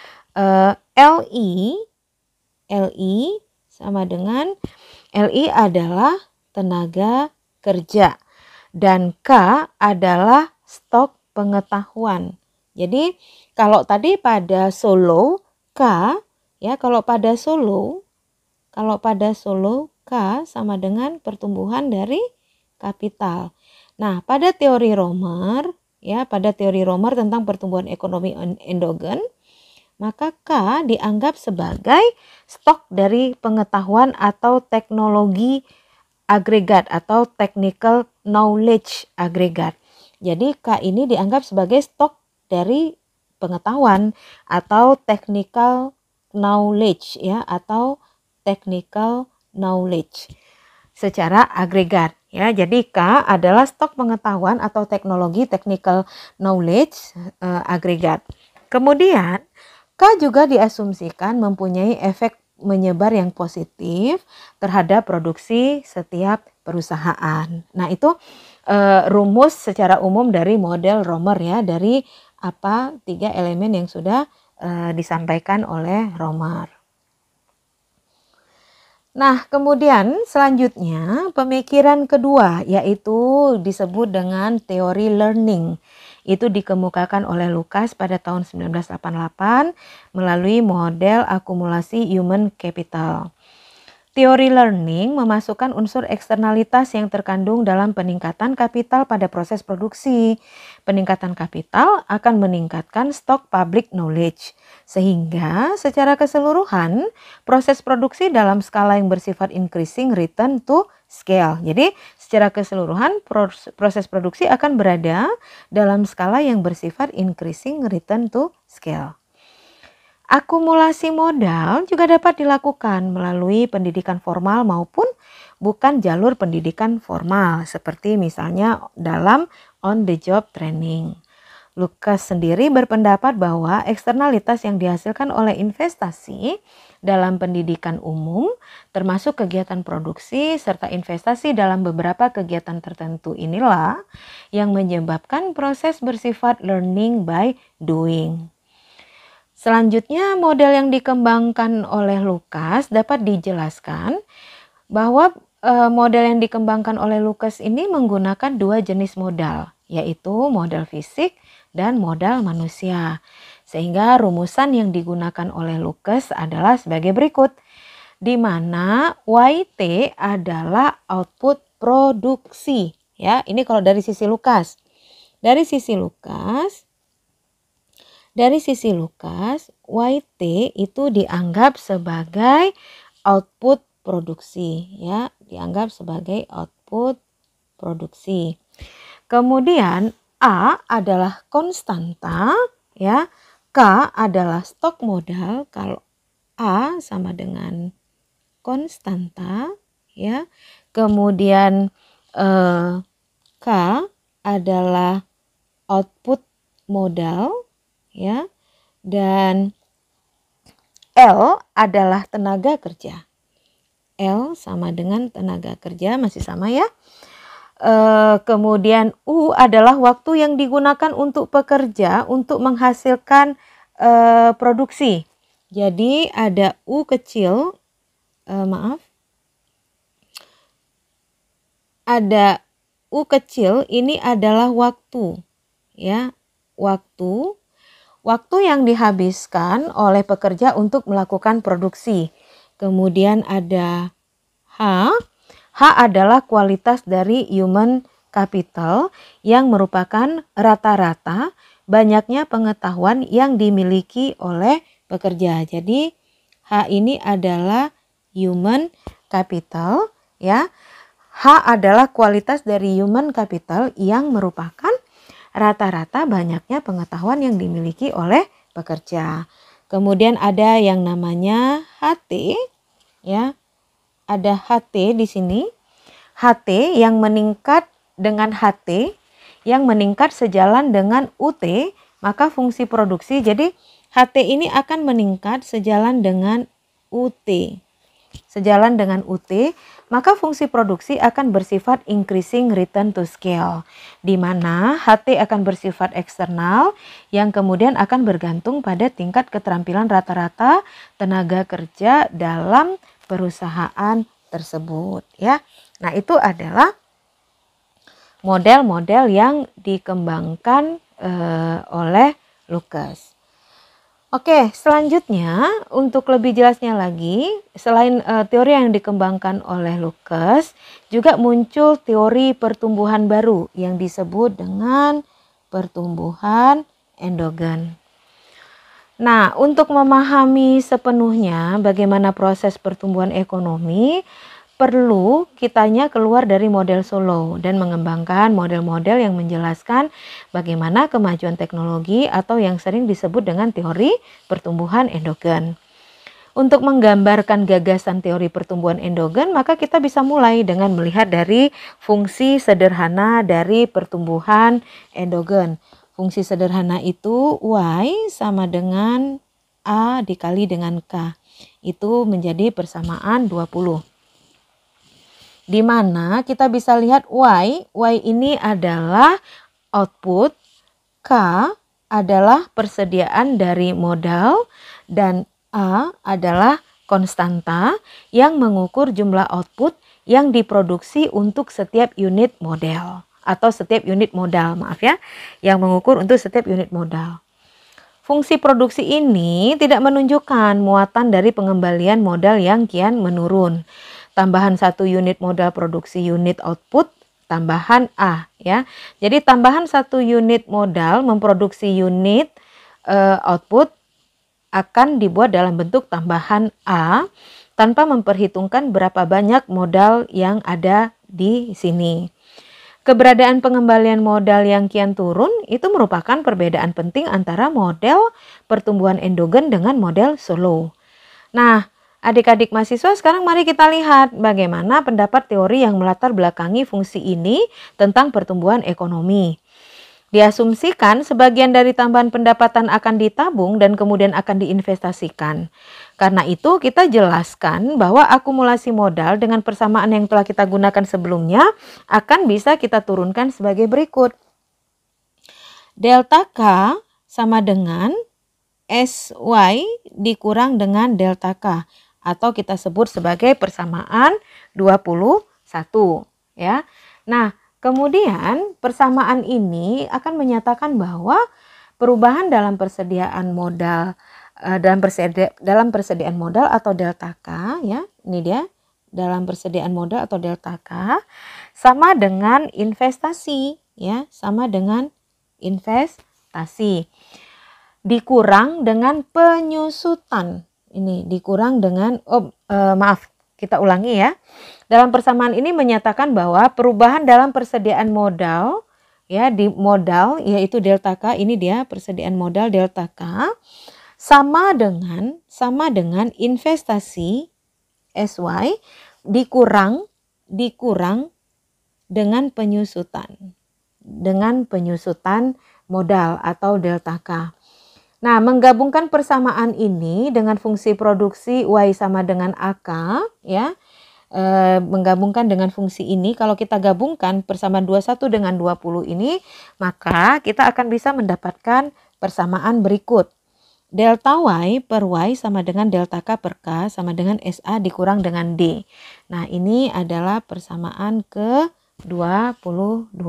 LI. LI sama dengan LI adalah tenaga kerja dan K adalah stok pengetahuan. Jadi kalau tadi pada Solo K, ya, kalau pada Solo K sama dengan pertumbuhan dari kapital. Nah, pada teori Romer, ya, pada teori Romer tentang pertumbuhan ekonomi endogen, maka K dianggap sebagai stok dari pengetahuan atau teknologi agregat atau technical knowledge agregat. Jadi K ini dianggap sebagai stok dari pengetahuan atau technical knowledge, ya, atau technical knowledge secara agregat, ya. Jadi K adalah stok pengetahuan atau teknologi technical knowledge agregat. Kemudian K juga diasumsikan mempunyai efek menyebar yang positif terhadap produksi setiap perusahaan. Nah, itu rumus secara umum dari model Romer, ya, dari 3 elemen yang sudah disampaikan oleh Romer. Nah, kemudian selanjutnya pemikiran kedua yaitu disebut dengan teori learning. Itu dikemukakan oleh Lucas pada tahun 1988 melalui model akumulasi human capital. Teori learning memasukkan unsur eksternalitas yang terkandung dalam peningkatan kapital pada proses produksi. Peningkatan kapital akan meningkatkan stok public knowledge, sehingga secara keseluruhan proses produksi dalam skala yang bersifat increasing return to scale. Jadi secara keseluruhan proses produksi akan berada dalam skala yang bersifat increasing return to scale. Akumulasi modal juga dapat dilakukan melalui pendidikan formal maupun bukan jalur pendidikan formal, seperti misalnya dalam on the job training. Lucas sendiri berpendapat bahwa eksternalitas yang dihasilkan oleh investasi dalam pendidikan umum, termasuk kegiatan produksi serta investasi dalam beberapa kegiatan tertentu inilah yang menyebabkan proses bersifat learning by doing. Selanjutnya, model yang dikembangkan oleh Lucas dapat dijelaskan bahwa model yang dikembangkan oleh Lucas ini menggunakan 2 jenis modal, yaitu modal fisik dan modal manusia. Sehingga rumusan yang digunakan oleh Lucas adalah sebagai berikut, di mana YT adalah output produksi. Ya, ini kalau dari sisi Lucas. Dari sisi Lucas, YT itu dianggap sebagai output produksi, ya, dianggap sebagai output produksi. Kemudian A adalah konstanta, ya, K adalah stok modal. Kalau A sama dengan konstanta, ya. Kemudian K adalah output modal, ya, dan L adalah tenaga kerja. L sama dengan tenaga kerja, masih sama, ya. Kemudian U adalah waktu yang digunakan untuk pekerja untuk menghasilkan produksi. Jadi ada U kecil, ada U kecil, ini adalah waktu, ya, waktu yang dihabiskan oleh pekerja untuk melakukan produksi. Kemudian ada H adalah kualitas dari human capital yang merupakan rata-rata banyaknya pengetahuan yang dimiliki oleh pekerja. Jadi H ini adalah human capital, ya. H adalah kualitas dari human capital yang merupakan rata-rata banyaknya pengetahuan yang dimiliki oleh pekerja. Kemudian ada yang namanya HT, ya. Ada HT di sini. HT yang meningkat dengan HT yang meningkat sejalan dengan UT, maka fungsi produksi, jadi HT ini akan meningkat sejalan dengan UT. Sejalan dengan UT, maka fungsi produksi akan bersifat increasing return to scale, di mana HT akan bersifat eksternal yang kemudian akan bergantung pada tingkat keterampilan rata-rata tenaga kerja dalam perusahaan tersebut, ya. Nah, itu adalah model-model yang dikembangkan oleh Lucas. Oke, selanjutnya untuk lebih jelasnya lagi, selain teori yang dikembangkan oleh Lucas, juga muncul teori pertumbuhan baru yang disebut dengan pertumbuhan endogen. Nah, untuk memahami sepenuhnya bagaimana proses pertumbuhan ekonomi, perlu kitanya keluar dari model solo dan mengembangkan model-model yang menjelaskan bagaimana kemajuan teknologi atau yang sering disebut dengan teori pertumbuhan endogen. Untuk menggambarkan gagasan teori pertumbuhan endogen, maka kita bisa mulai dengan melihat dari fungsi sederhana dari pertumbuhan endogen. Fungsi sederhana itu Y sama dengan A dikali dengan K. Itu menjadi persamaan 20. Di mana kita bisa lihat Y ini adalah output, K adalah persediaan dari modal, dan A adalah konstanta yang mengukur jumlah output yang diproduksi untuk setiap unit model atau setiap unit modal, maaf ya, yang mengukur untuk setiap unit modal. Fungsi produksi ini tidak menunjukkan muatan dari pengembalian modal yang kian menurun. Tambahan 1 unit modal produksi unit output tambahan A, ya. Jadi tambahan 1 unit modal memproduksi unit output akan dibuat dalam bentuk tambahan A tanpa memperhitungkan berapa banyak modal yang ada di sini. Keberadaan pengembalian modal yang kian turun itu merupakan perbedaan penting antara model pertumbuhan endogen dengan model solo. Nah, adik-adik mahasiswa, sekarang mari kita lihat bagaimana pendapat teori yang melatar belakangi fungsi ini tentang pertumbuhan ekonomi. Diasumsikan sebagian dari tambahan pendapatan akan ditabung dan kemudian akan diinvestasikan. Karena itu kita jelaskan bahwa akumulasi modal dengan persamaan yang telah kita gunakan sebelumnya akan bisa kita turunkan sebagai berikut. Delta K sama dengan SY dikurang dengan delta K, atau kita sebut sebagai persamaan 21, ya. Nah, kemudian persamaan ini akan menyatakan bahwa perubahan dalam persediaan modal dalam persediaan modal atau delta K, ya. Ini dia, dalam persediaan modal atau delta K sama dengan investasi, ya, sama dengan investasi. Dikurang dengan penyusutan. Ini dikurang dengan kita ulangi ya. Dalam persamaan ini menyatakan bahwa perubahan dalam persediaan modal, ya, di modal yaitu delta K, ini dia persediaan modal delta K sama dengan investasi SY dikurang dengan penyusutan modal atau delta K. Nah, menggabungkan persamaan ini dengan fungsi produksi Y sama dengan AK, ya, menggabungkan dengan fungsi ini, kalau kita gabungkan persamaan 21 dengan 20 ini, maka kita akan bisa mendapatkan persamaan berikut. Delta Y per Y sama dengan delta K per K sama dengan SA dikurang dengan D. Nah, ini adalah persamaan ke-22.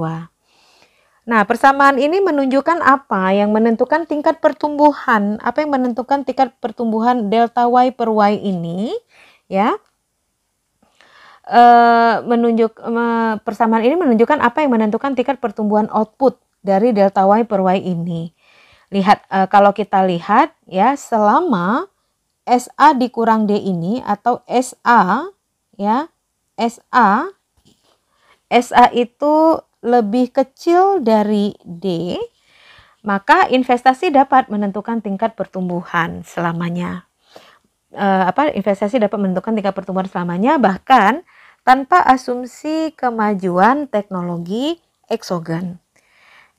Nah, persamaan ini menunjukkan apa yang menentukan tingkat pertumbuhan, apa yang menentukan tingkat pertumbuhan delta Y per Y ini, ya. Persamaan ini menunjukkan apa yang menentukan tingkat pertumbuhan output dari delta Y per Y ini. Lihat, kalau kita lihat ya, selama SA dikurang D ini atau SA, ya, SA itu lebih kecil dari D, maka investasi dapat menentukan tingkat pertumbuhan selamanya. Investasi dapat menentukan tingkat pertumbuhan selamanya, bahkan tanpa asumsi kemajuan teknologi eksogen.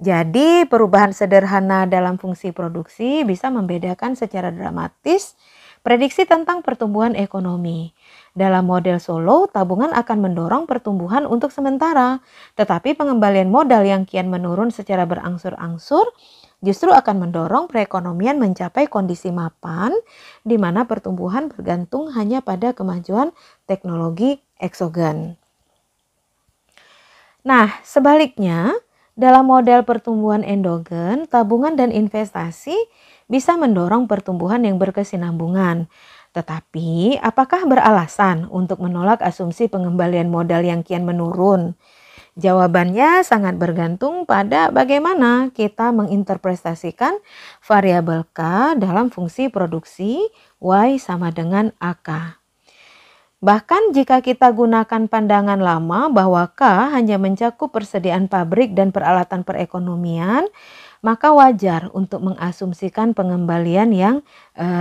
Jadi perubahan sederhana dalam fungsi produksi bisa membedakan secara dramatis prediksi tentang pertumbuhan ekonomi. Dalam model Solow, tabungan akan mendorong pertumbuhan untuk sementara, tetapi pengembalian modal yang kian menurun secara berangsur-angsur justru akan mendorong perekonomian mencapai kondisi mapan, di mana pertumbuhan bergantung hanya pada kemajuan teknologi eksogen. Nah, sebaliknya, dalam model pertumbuhan endogen, tabungan dan investasi bisa mendorong pertumbuhan yang berkesinambungan. Tetapi, apakah beralasan untuk menolak asumsi pengembalian modal yang kian menurun? Jawabannya sangat bergantung pada bagaimana kita menginterpretasikan variabel K dalam fungsi produksi Y sama dengan AK. Bahkan jika kita gunakan pandangan lama bahwa K hanya mencakup persediaan pabrik dan peralatan perekonomian, maka wajar untuk mengasumsikan pengembalian yang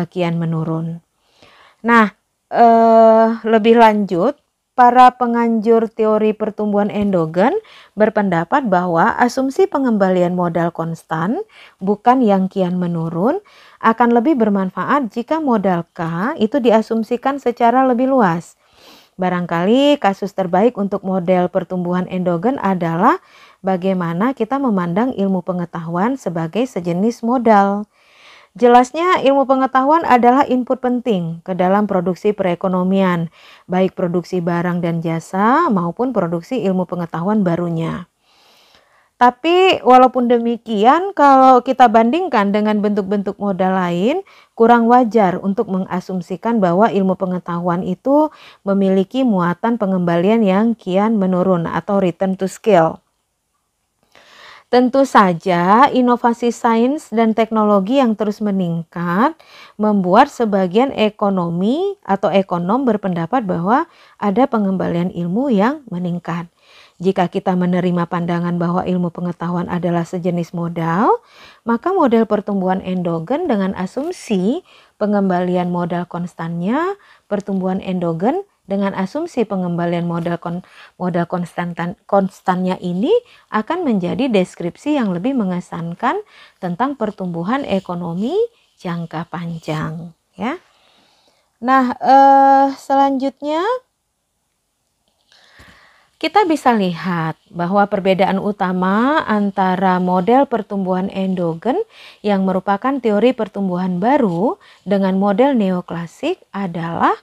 kian menurun. Nah, lebih lanjut, para penganjur teori pertumbuhan endogen berpendapat bahwa asumsi pengembalian modal konstan, bukan yang kian menurun, akan lebih bermanfaat jika modal K itu diasumsikan secara lebih luas. Barangkali kasus terbaik untuk model pertumbuhan endogen adalah bagaimana kita memandang ilmu pengetahuan sebagai sejenis modal. Jelasnya, ilmu pengetahuan adalah input penting ke dalam produksi perekonomian, baik produksi barang dan jasa maupun produksi ilmu pengetahuan barunya. Tapi walaupun demikian, kalau kita bandingkan dengan bentuk-bentuk modal lain, kurang wajar untuk mengasumsikan bahwa ilmu pengetahuan itu memiliki muatan pengembalian yang kian menurun atau return to scale. Tentu saja, inovasi sains dan teknologi yang terus meningkat membuat sebagian ekonomi atau ekonom berpendapat bahwa ada pengembalian ilmu yang meningkat. Jika kita menerima pandangan bahwa ilmu pengetahuan adalah sejenis modal, maka model pertumbuhan endogen dengan asumsi pengembalian modal konstannya, pertumbuhan endogen dengan asumsi pengembalian modal konstannya ini akan menjadi deskripsi yang lebih mengesankan tentang pertumbuhan ekonomi jangka panjang, ya. Nah, selanjutnya kita bisa lihat bahwa perbedaan utama antara model pertumbuhan endogen yang merupakan teori pertumbuhan baru dengan model neoklasik adalah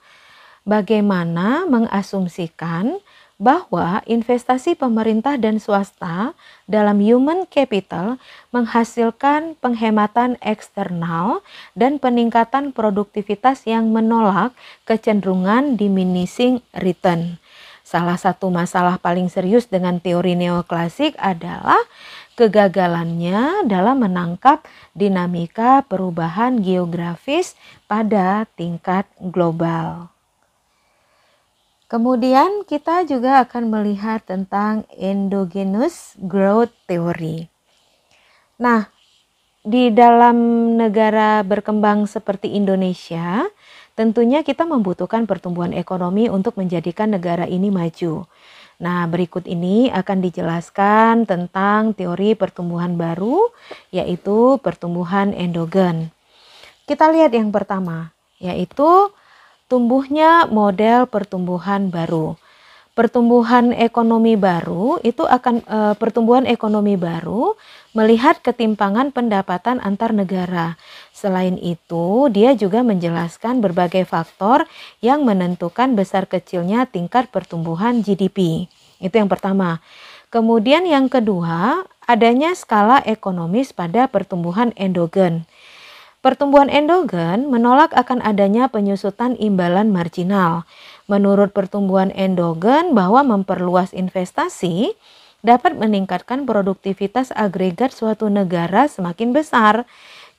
bagaimana mengasumsikan bahwa investasi pemerintah dan swasta dalam human capital menghasilkan penghematan eksternal dan peningkatan produktivitas yang menolak kecenderungan diminishing return. Salah satu masalah paling serius dengan teori neoklasik adalah kegagalannya dalam menangkap dinamika perubahan geografis pada tingkat global. Kemudian kita juga akan melihat tentang endogenous growth theory. Nah, di dalam negara berkembang seperti Indonesia, tentunya kita membutuhkan pertumbuhan ekonomi untuk menjadikan negara ini maju. Nah, berikut ini akan dijelaskan tentang teori pertumbuhan baru, yaitu pertumbuhan endogen. Kita lihat yang pertama, yaitu tumbuhnya model pertumbuhan baru. Pertumbuhan ekonomi baru itu akan pertumbuhan ekonomi baru melihat ketimpangan pendapatan antar negara. Selain itu, dia juga menjelaskan berbagai faktor yang menentukan besar kecilnya tingkat pertumbuhan GDP. Itu yang pertama. Kemudian yang kedua, adanya skala ekonomis pada pertumbuhan endogen. Pertumbuhan endogen menolak akan adanya penyusutan imbalan marginal. Menurut pertumbuhan endogen bahwa memperluas investasi dapat meningkatkan produktivitas agregat suatu negara semakin besar.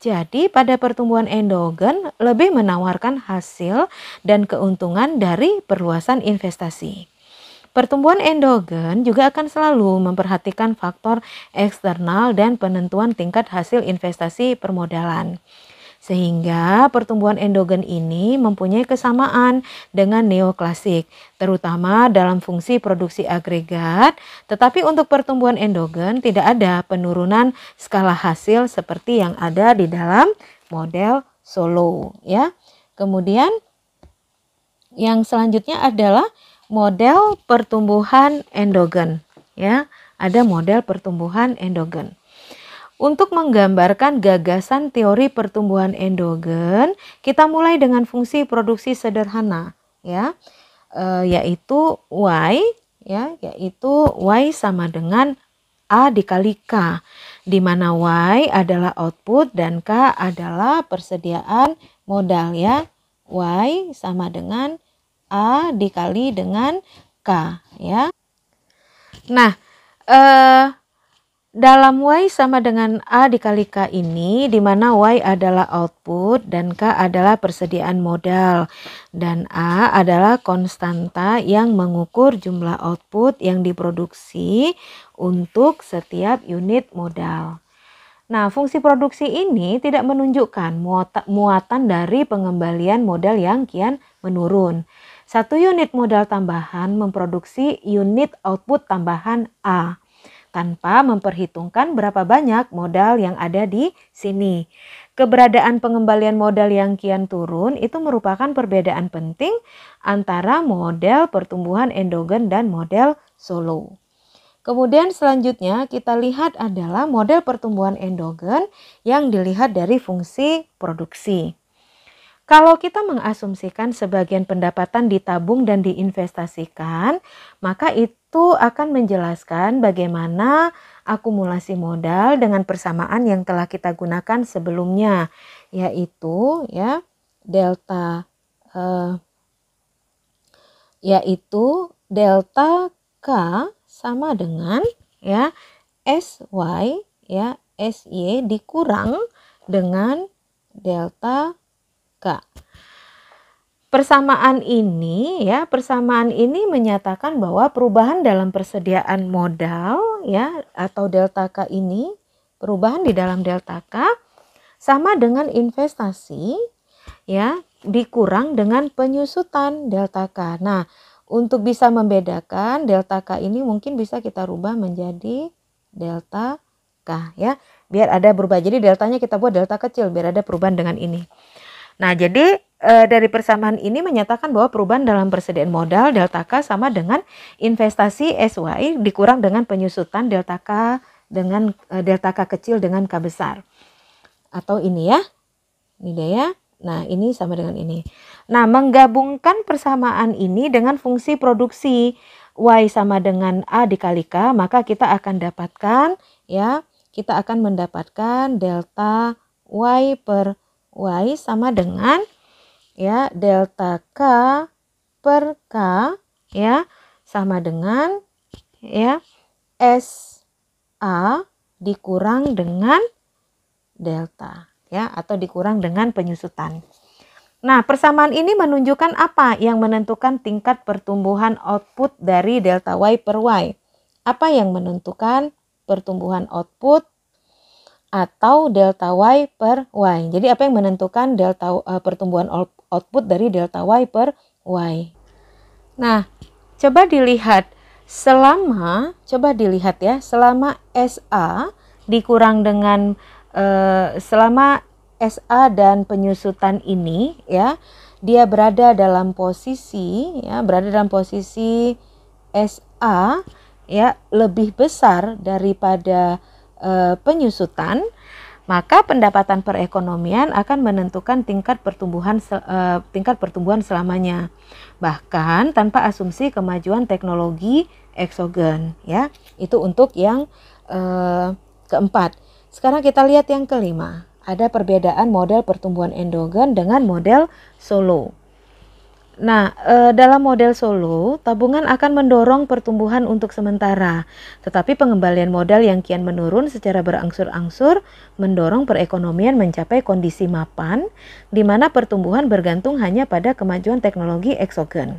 Jadi pada pertumbuhan endogen lebih menawarkan hasil dan keuntungan dari perluasan investasi. Pertumbuhan endogen juga akan selalu memperhatikan faktor eksternal dan penentuan tingkat hasil investasi permodalan. Sehingga pertumbuhan endogen ini mempunyai kesamaan dengan neoklasik, terutama dalam fungsi produksi agregat, tetapi untuk pertumbuhan endogen tidak ada penurunan skala hasil seperti yang ada di dalam model Solow ya. Kemudian yang selanjutnya adalah model pertumbuhan endogen ya. Ada model pertumbuhan endogen. Untuk menggambarkan gagasan teori pertumbuhan endogen, kita mulai dengan fungsi produksi sederhana ya, yaitu Y sama dengan A dikali K, di mana Y adalah output dan K adalah persediaan modal ya. Y sama dengan A dikali dengan K ya. Nah, dalam Y sama dengan A dikali K ini, di mana Y adalah output dan K adalah persediaan modal. Dan A adalah konstanta yang mengukur jumlah output yang diproduksi untuk setiap unit modal. Nah, fungsi produksi ini tidak menunjukkan muatan dari pengembalian modal yang kian menurun. Satu unit modal tambahan memproduksi unit output tambahan A, tanpa memperhitungkan berapa banyak modal yang ada di sini. Keberadaan pengembalian modal yang kian turun itu merupakan perbedaan penting antara model pertumbuhan endogen dan model Solow. Kemudian selanjutnya kita lihat adalah model pertumbuhan endogen yang dilihat dari fungsi produksi. Kalau kita mengasumsikan sebagian pendapatan ditabung dan diinvestasikan, maka itu akan menjelaskan bagaimana akumulasi modal dengan persamaan yang telah kita gunakan sebelumnya, yaitu delta K sama dengan SY SY dikurang dengan delta K. Persamaan ini menyatakan bahwa perubahan dalam persediaan modal atau delta K ini, perubahan di dalam delta K sama dengan investasi dikurang dengan penyusutan delta K. Nah, untuk bisa membedakan delta K ini mungkin bisa kita rubah menjadi delta K ya. Biar ada berubah. Jadi deltanya kita buat delta kecil biar ada perubahan dengan ini. Nah, jadi dari persamaan ini menyatakan bahwa perubahan dalam persediaan modal delta K sama dengan investasi SY dikurang dengan penyusutan delta K dengan delta K kecil dengan K besar. Atau ini ya. Ini dia ya. Nah, ini sama dengan ini. Nah, menggabungkan persamaan ini dengan fungsi produksi Y sama dengan A dikali K, maka kita akan dapatkan kita akan mendapatkan delta Y per Y sama dengan delta K per K sama dengan SA dikurang dengan delta atau dikurang dengan penyusutan. Nah, persamaan ini menunjukkan apa yang menentukan tingkat pertumbuhan output dari delta Y per Y. Apa yang menentukan pertumbuhan output atau delta Y per Y. Jadi apa yang menentukan pertumbuhan output dari delta Y per Y. Nah, coba dilihat selama SA dikurang dengan selama SA dan penyusutan ini dia berada dalam posisi SA lebih besar daripada penyusutan, maka pendapatan perekonomian akan menentukan tingkat pertumbuhan selamanya, bahkan tanpa asumsi kemajuan teknologi eksogen Itu untuk yang keempat. Sekarang kita lihat yang kelima. Ada perbedaan model pertumbuhan endogen dengan model Solow. Nah, dalam model Solow, tabungan akan mendorong pertumbuhan untuk sementara, tetapi pengembalian modal yang kian menurun secara berangsur-angsur mendorong perekonomian mencapai kondisi mapan, di mana pertumbuhan bergantung hanya pada kemajuan teknologi eksogen.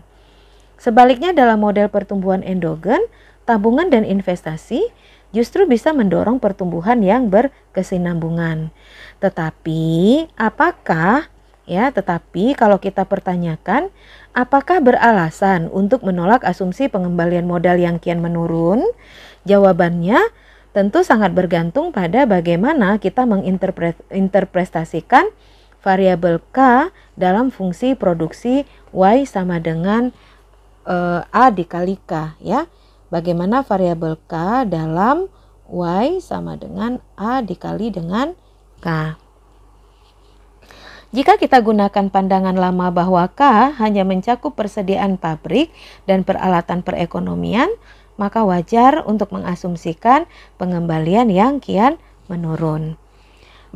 Sebaliknya dalam model pertumbuhan endogen, tabungan dan investasi justru bisa mendorong pertumbuhan yang berkesinambungan. Tetapi kalau kita pertanyakan, apakah beralasan untuk menolak asumsi pengembalian modal yang kian menurun? Jawabannya tentu sangat bergantung pada bagaimana kita menginterpretasikan variabel K dalam fungsi produksi Y sama dengan A dikali K, ya. Bagaimana variabel K dalam Y sama dengan A dikali dengan K. Jika kita gunakan pandangan lama bahwa K hanya mencakup persediaan pabrik dan peralatan perekonomian, maka wajar untuk mengasumsikan pengembalian yang kian menurun.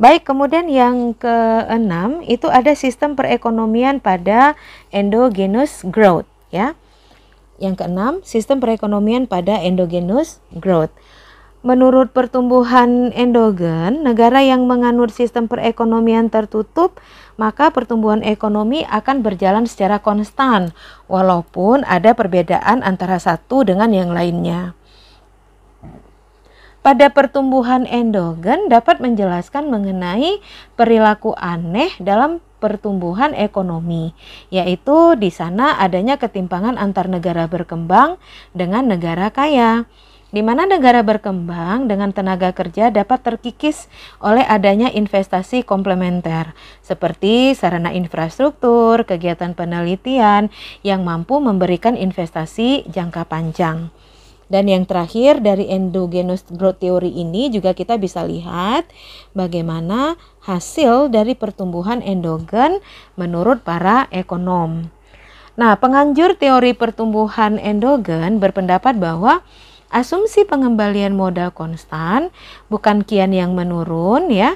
Baik, kemudian yang keenam itu ada sistem perekonomian pada endogenous growth, ya. Yang keenam, sistem perekonomian pada endogenous growth. Menurut pertumbuhan endogen, negara yang menganut sistem perekonomian tertutup, maka pertumbuhan ekonomi akan berjalan secara konstan, walaupun ada perbedaan antara satu dengan yang lainnya. Pada pertumbuhan endogen dapat menjelaskan mengenai perilaku aneh dalam pertumbuhan ekonomi, yaitu di sana adanya ketimpangan antar negara berkembang dengan negara kaya, di mana negara berkembang dengan tenaga kerja dapat terkikis oleh adanya investasi komplementer seperti sarana infrastruktur, kegiatan penelitian yang mampu memberikan investasi jangka panjang. Dan yang terakhir dari endogenous growth theory ini juga kita bisa lihat bagaimana hasil dari pertumbuhan endogen menurut para ekonom. Nah, penganjur teori pertumbuhan endogen berpendapat bahwa asumsi pengembalian modal konstan bukan kian yang menurun, ya,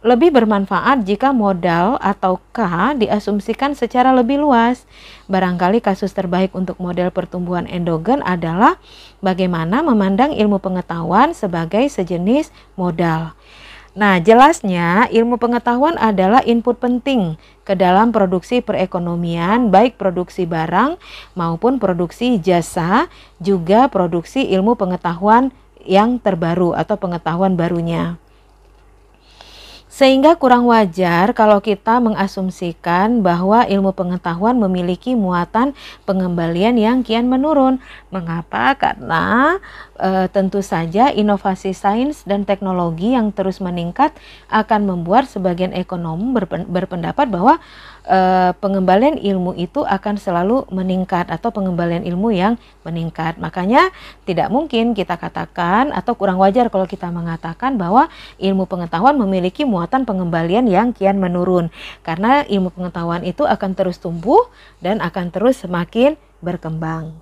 lebih bermanfaat jika modal atau K diasumsikan secara lebih luas. Barangkali kasus terbaik untuk model pertumbuhan endogen adalah bagaimana memandang ilmu pengetahuan sebagai sejenis modal. Nah, jelasnya ilmu pengetahuan adalah input penting ke dalam produksi perekonomian, baik produksi barang maupun produksi jasa, juga produksi ilmu pengetahuan yang terbaru atau pengetahuan barunya. Sehingga kurang wajar kalau kita mengasumsikan bahwa ilmu pengetahuan memiliki muatan pengembalian yang kian menurun. Mengapa? Karena tentu saja inovasi sains dan teknologi yang terus meningkat akan membuat sebagian ekonom berpendapat bahwa pengembalian ilmu itu akan selalu meningkat atau pengembalian ilmu yang meningkat. Makanya tidak mungkin kita katakan atau kurang wajar kalau kita mengatakan bahwa ilmu pengetahuan memiliki muatan pengembalian yang kian menurun, karena ilmu pengetahuan itu akan terus tumbuh dan akan terus semakin berkembang.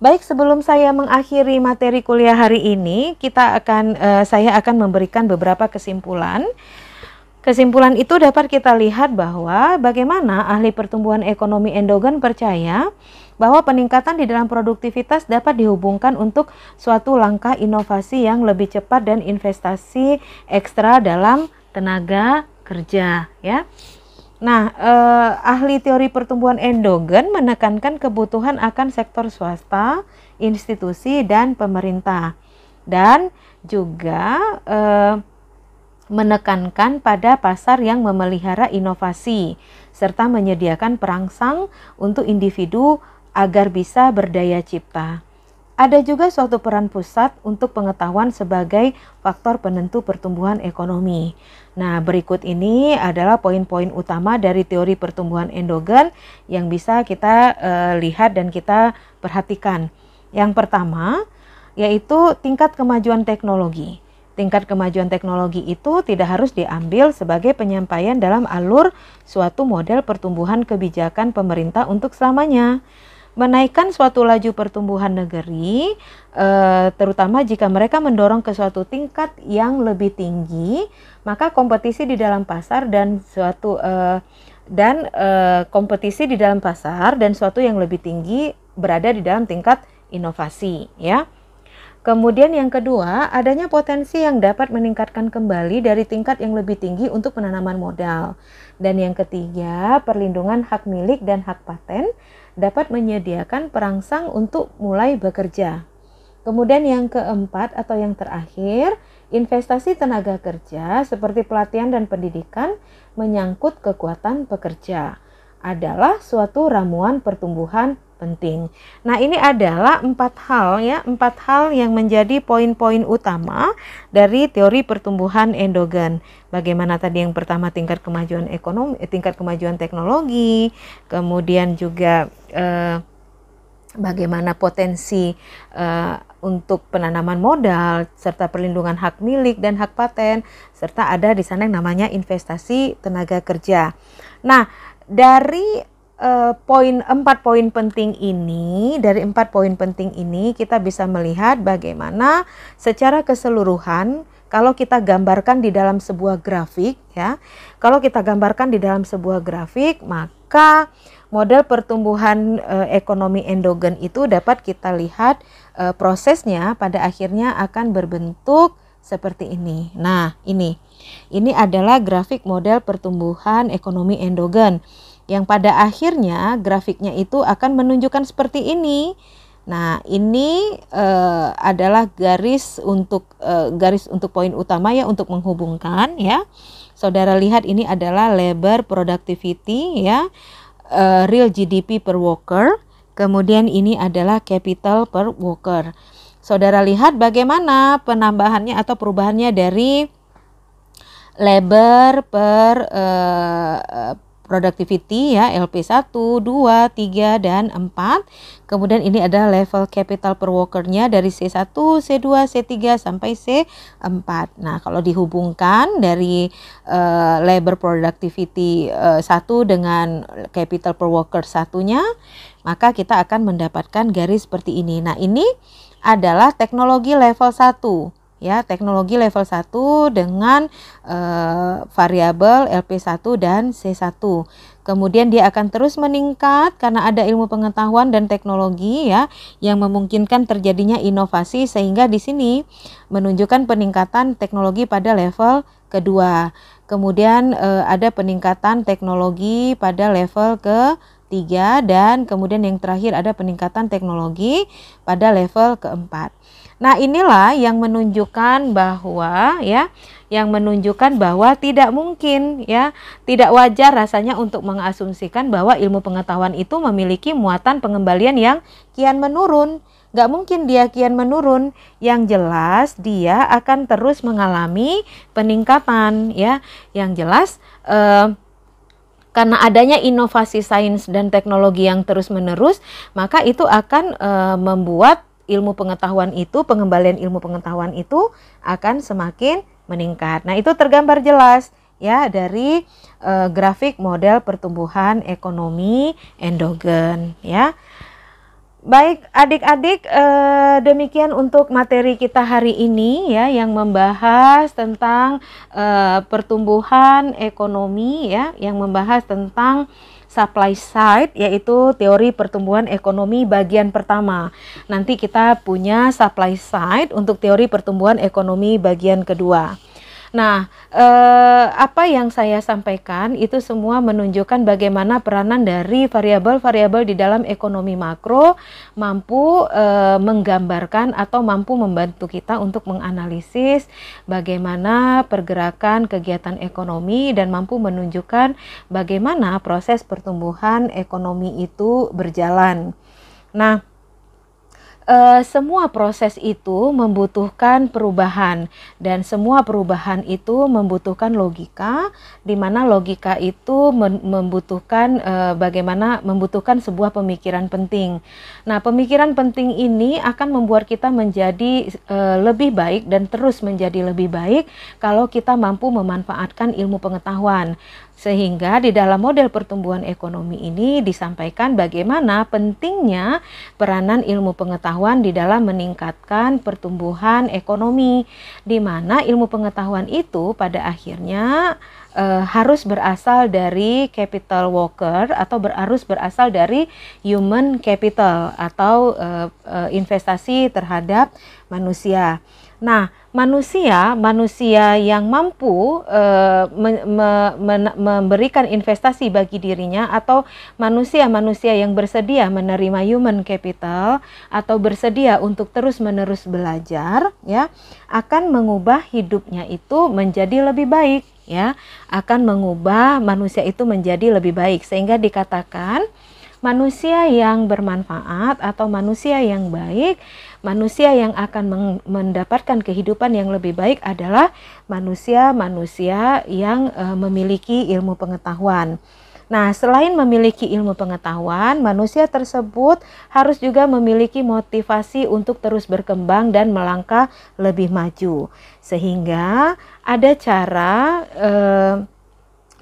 Baik, sebelum saya mengakhiri materi kuliah hari ini, saya akan memberikan beberapa kesimpulan. Kesimpulan itu dapat kita lihat bahwa bagaimana ahli pertumbuhan ekonomi endogen percaya bahwa peningkatan di dalam produktivitas dapat dihubungkan untuk suatu langkah inovasi yang lebih cepat dan investasi ekstra dalam tenaga kerja, ya. Nah, ahli teori pertumbuhan endogen menekankan kebutuhan akan sektor swasta, institusi, dan pemerintah, dan juga menekankan pada pasar yang memelihara inovasi serta menyediakan perangsang untuk individu agar bisa berdaya cipta. Ada juga suatu peran pusat untuk pengetahuan sebagai faktor penentu pertumbuhan ekonomi. Nah, berikut ini adalah poin-poin utama dari teori pertumbuhan endogen yang bisa kita lihat dan kita perhatikan. Yang pertama, yaitu tingkat kemajuan teknologi. Tingkat kemajuan teknologi itu tidak harus diambil sebagai penyampaian dalam alur suatu model pertumbuhan kebijakan pemerintah untuk selamanya. Menaikkan suatu laju pertumbuhan negeri, terutama jika mereka mendorong ke suatu tingkat yang lebih tinggi, maka kompetisi di dalam pasar dan kompetisi di dalam pasar dan suatu yang lebih tinggi berada di dalam tingkat inovasi, ya. Kemudian yang kedua, adanya potensi yang dapat meningkatkan kembali dari tingkat yang lebih tinggi untuk penanaman modal. Dan yang ketiga, perlindungan hak milik dan hak paten dapat menyediakan perangsang untuk mulai bekerja. Kemudian yang keempat atau yang terakhir, investasi tenaga kerja seperti pelatihan dan pendidikan menyangkut kekuatan pekerja adalah suatu ramuan pertumbuhan penting. Nah, ini adalah 4 hal yang menjadi poin-poin utama dari teori pertumbuhan endogen. Bagaimana tadi yang pertama tingkat kemajuan ekonomi, tingkat kemajuan teknologi, kemudian juga bagaimana potensi untuk penanaman modal serta perlindungan hak milik dan hak paten, serta ada di sana yang namanya investasi tenaga kerja. Nah, dari 4 poin penting ini, kita bisa melihat bagaimana secara keseluruhan kalau kita gambarkan di dalam sebuah grafik, ya. Kalau kita gambarkan di dalam sebuah grafik, maka model pertumbuhan ekonomi endogen itu dapat kita lihat prosesnya pada akhirnya akan berbentuk seperti ini. Nah, ini adalah grafik model pertumbuhan ekonomi endogen yang pada akhirnya grafiknya itu akan menunjukkan seperti ini. Nah, ini adalah garis untuk poin utama ya, untuk menghubungkan ya. Saudara lihat ini adalah labor productivity ya, real GDP per worker. Kemudian ini adalah capital per worker. Saudara lihat bagaimana penambahannya atau perubahannya dari labor per productivity ya, LP1, 2, 3, dan 4. Kemudian ini adalah level capital per worker-nya dari C1, C2, C3 sampai C4. Nah, kalau dihubungkan dari labor productivity 1 dengan capital per worker satunya, maka kita akan mendapatkan garis seperti ini. Nah, ini adalah teknologi level 1. Ya, teknologi level 1 dengan variabel LP1 dan C1. Kemudian dia akan terus meningkat karena ada ilmu pengetahuan dan teknologi ya yang memungkinkan terjadinya inovasi, sehingga di sini menunjukkan peningkatan teknologi pada level kedua. Kemudian ada peningkatan teknologi pada level ketiga, dan kemudian yang terakhir ada peningkatan teknologi pada level keempat. Nah, inilah yang menunjukkan bahwa tidak mungkin ya, tidak wajar rasanya untuk mengasumsikan bahwa ilmu pengetahuan itu memiliki muatan pengembalian yang kian menurun. Gak mungkin dia kian menurun, yang jelas dia akan terus mengalami peningkatan ya. Yang jelas karena adanya inovasi sains dan teknologi yang terus-menerus, maka itu akan membuat ilmu pengetahuan itu, pengembalian ilmu pengetahuan itu akan semakin meningkat. Nah, itu tergambar jelas ya dari grafik model pertumbuhan ekonomi endogen ya. Baik adik-adik, demikian untuk materi kita hari ini ya, yang membahas tentang pertumbuhan ekonomi ya, yang membahas tentang supply side, yaitu teori pertumbuhan ekonomi bagian pertama. Nanti kita punya supply side untuk teori pertumbuhan ekonomi bagian kedua. Nah, apa yang saya sampaikan itu semua menunjukkan bagaimana peranan dari variabel-variabel di dalam ekonomi makro mampu menggambarkan atau mampu membantu kita untuk menganalisis bagaimana pergerakan kegiatan ekonomi dan mampu menunjukkan bagaimana proses pertumbuhan ekonomi itu berjalan. Nah, semua proses itu membutuhkan perubahan, dan semua perubahan itu membutuhkan logika, di mana logika itu membutuhkan membutuhkan sebuah pemikiran penting. Nah, pemikiran penting ini akan membuat kita menjadi lebih baik dan terus menjadi lebih baik kalau kita mampu memanfaatkan ilmu pengetahuan. Sehingga di dalam model pertumbuhan ekonomi ini disampaikan bagaimana pentingnya peranan ilmu pengetahuan di dalam meningkatkan pertumbuhan ekonomi, di mana ilmu pengetahuan itu pada akhirnya harus berasal dari capital worker atau harus berasal dari human capital atau investasi terhadap manusia. Nah, manusia yang mampu memberikan investasi bagi dirinya, atau manusia-manusia yang bersedia menerima human capital atau bersedia untuk terus-menerus belajar, ya, akan mengubah hidupnya itu menjadi lebih baik, ya, akan mengubah manusia itu menjadi lebih baik, sehingga dikatakan manusia yang bermanfaat atau manusia yang baik, manusia yang akan mendapatkan kehidupan yang lebih baik adalah manusia-manusia yang memiliki ilmu pengetahuan. Nah, selain memiliki ilmu pengetahuan, manusia tersebut harus juga memiliki motivasi untuk terus berkembang dan melangkah lebih maju. Sehingga ada cara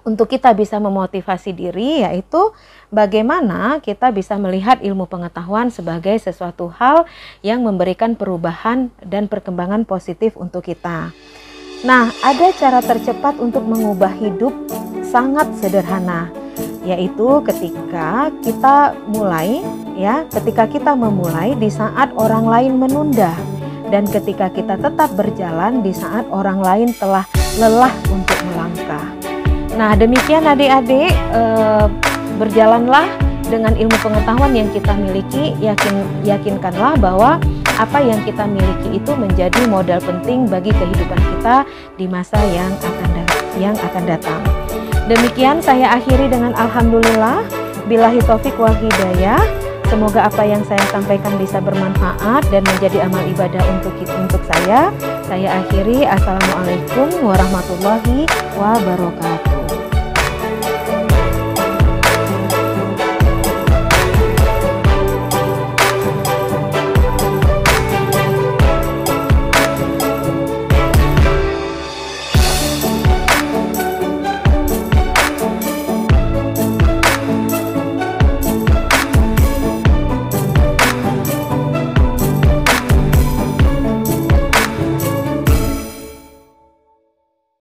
untuk kita bisa memotivasi diri, yaitu bagaimana kita bisa melihat ilmu pengetahuan sebagai sesuatu hal yang memberikan perubahan dan perkembangan positif untuk kita. Nah, ada cara tercepat untuk mengubah hidup sangat sederhana, yaitu ketika kita memulai di saat orang lain menunda, dan ketika kita tetap berjalan di saat orang lain telah lelah untuk melangkah. Nah, demikian adik-adik, berjalanlah dengan ilmu pengetahuan yang kita miliki. Yakinkanlah bahwa apa yang kita miliki itu menjadi modal penting bagi kehidupan kita di masa yang akan datang. Demikian saya akhiri dengan alhamdulillah, billahi taufik wal hidayah. Semoga apa yang saya sampaikan bisa bermanfaat dan menjadi amal ibadah untuk saya. Saya akhiri, assalamualaikum warahmatullahi wabarakatuh.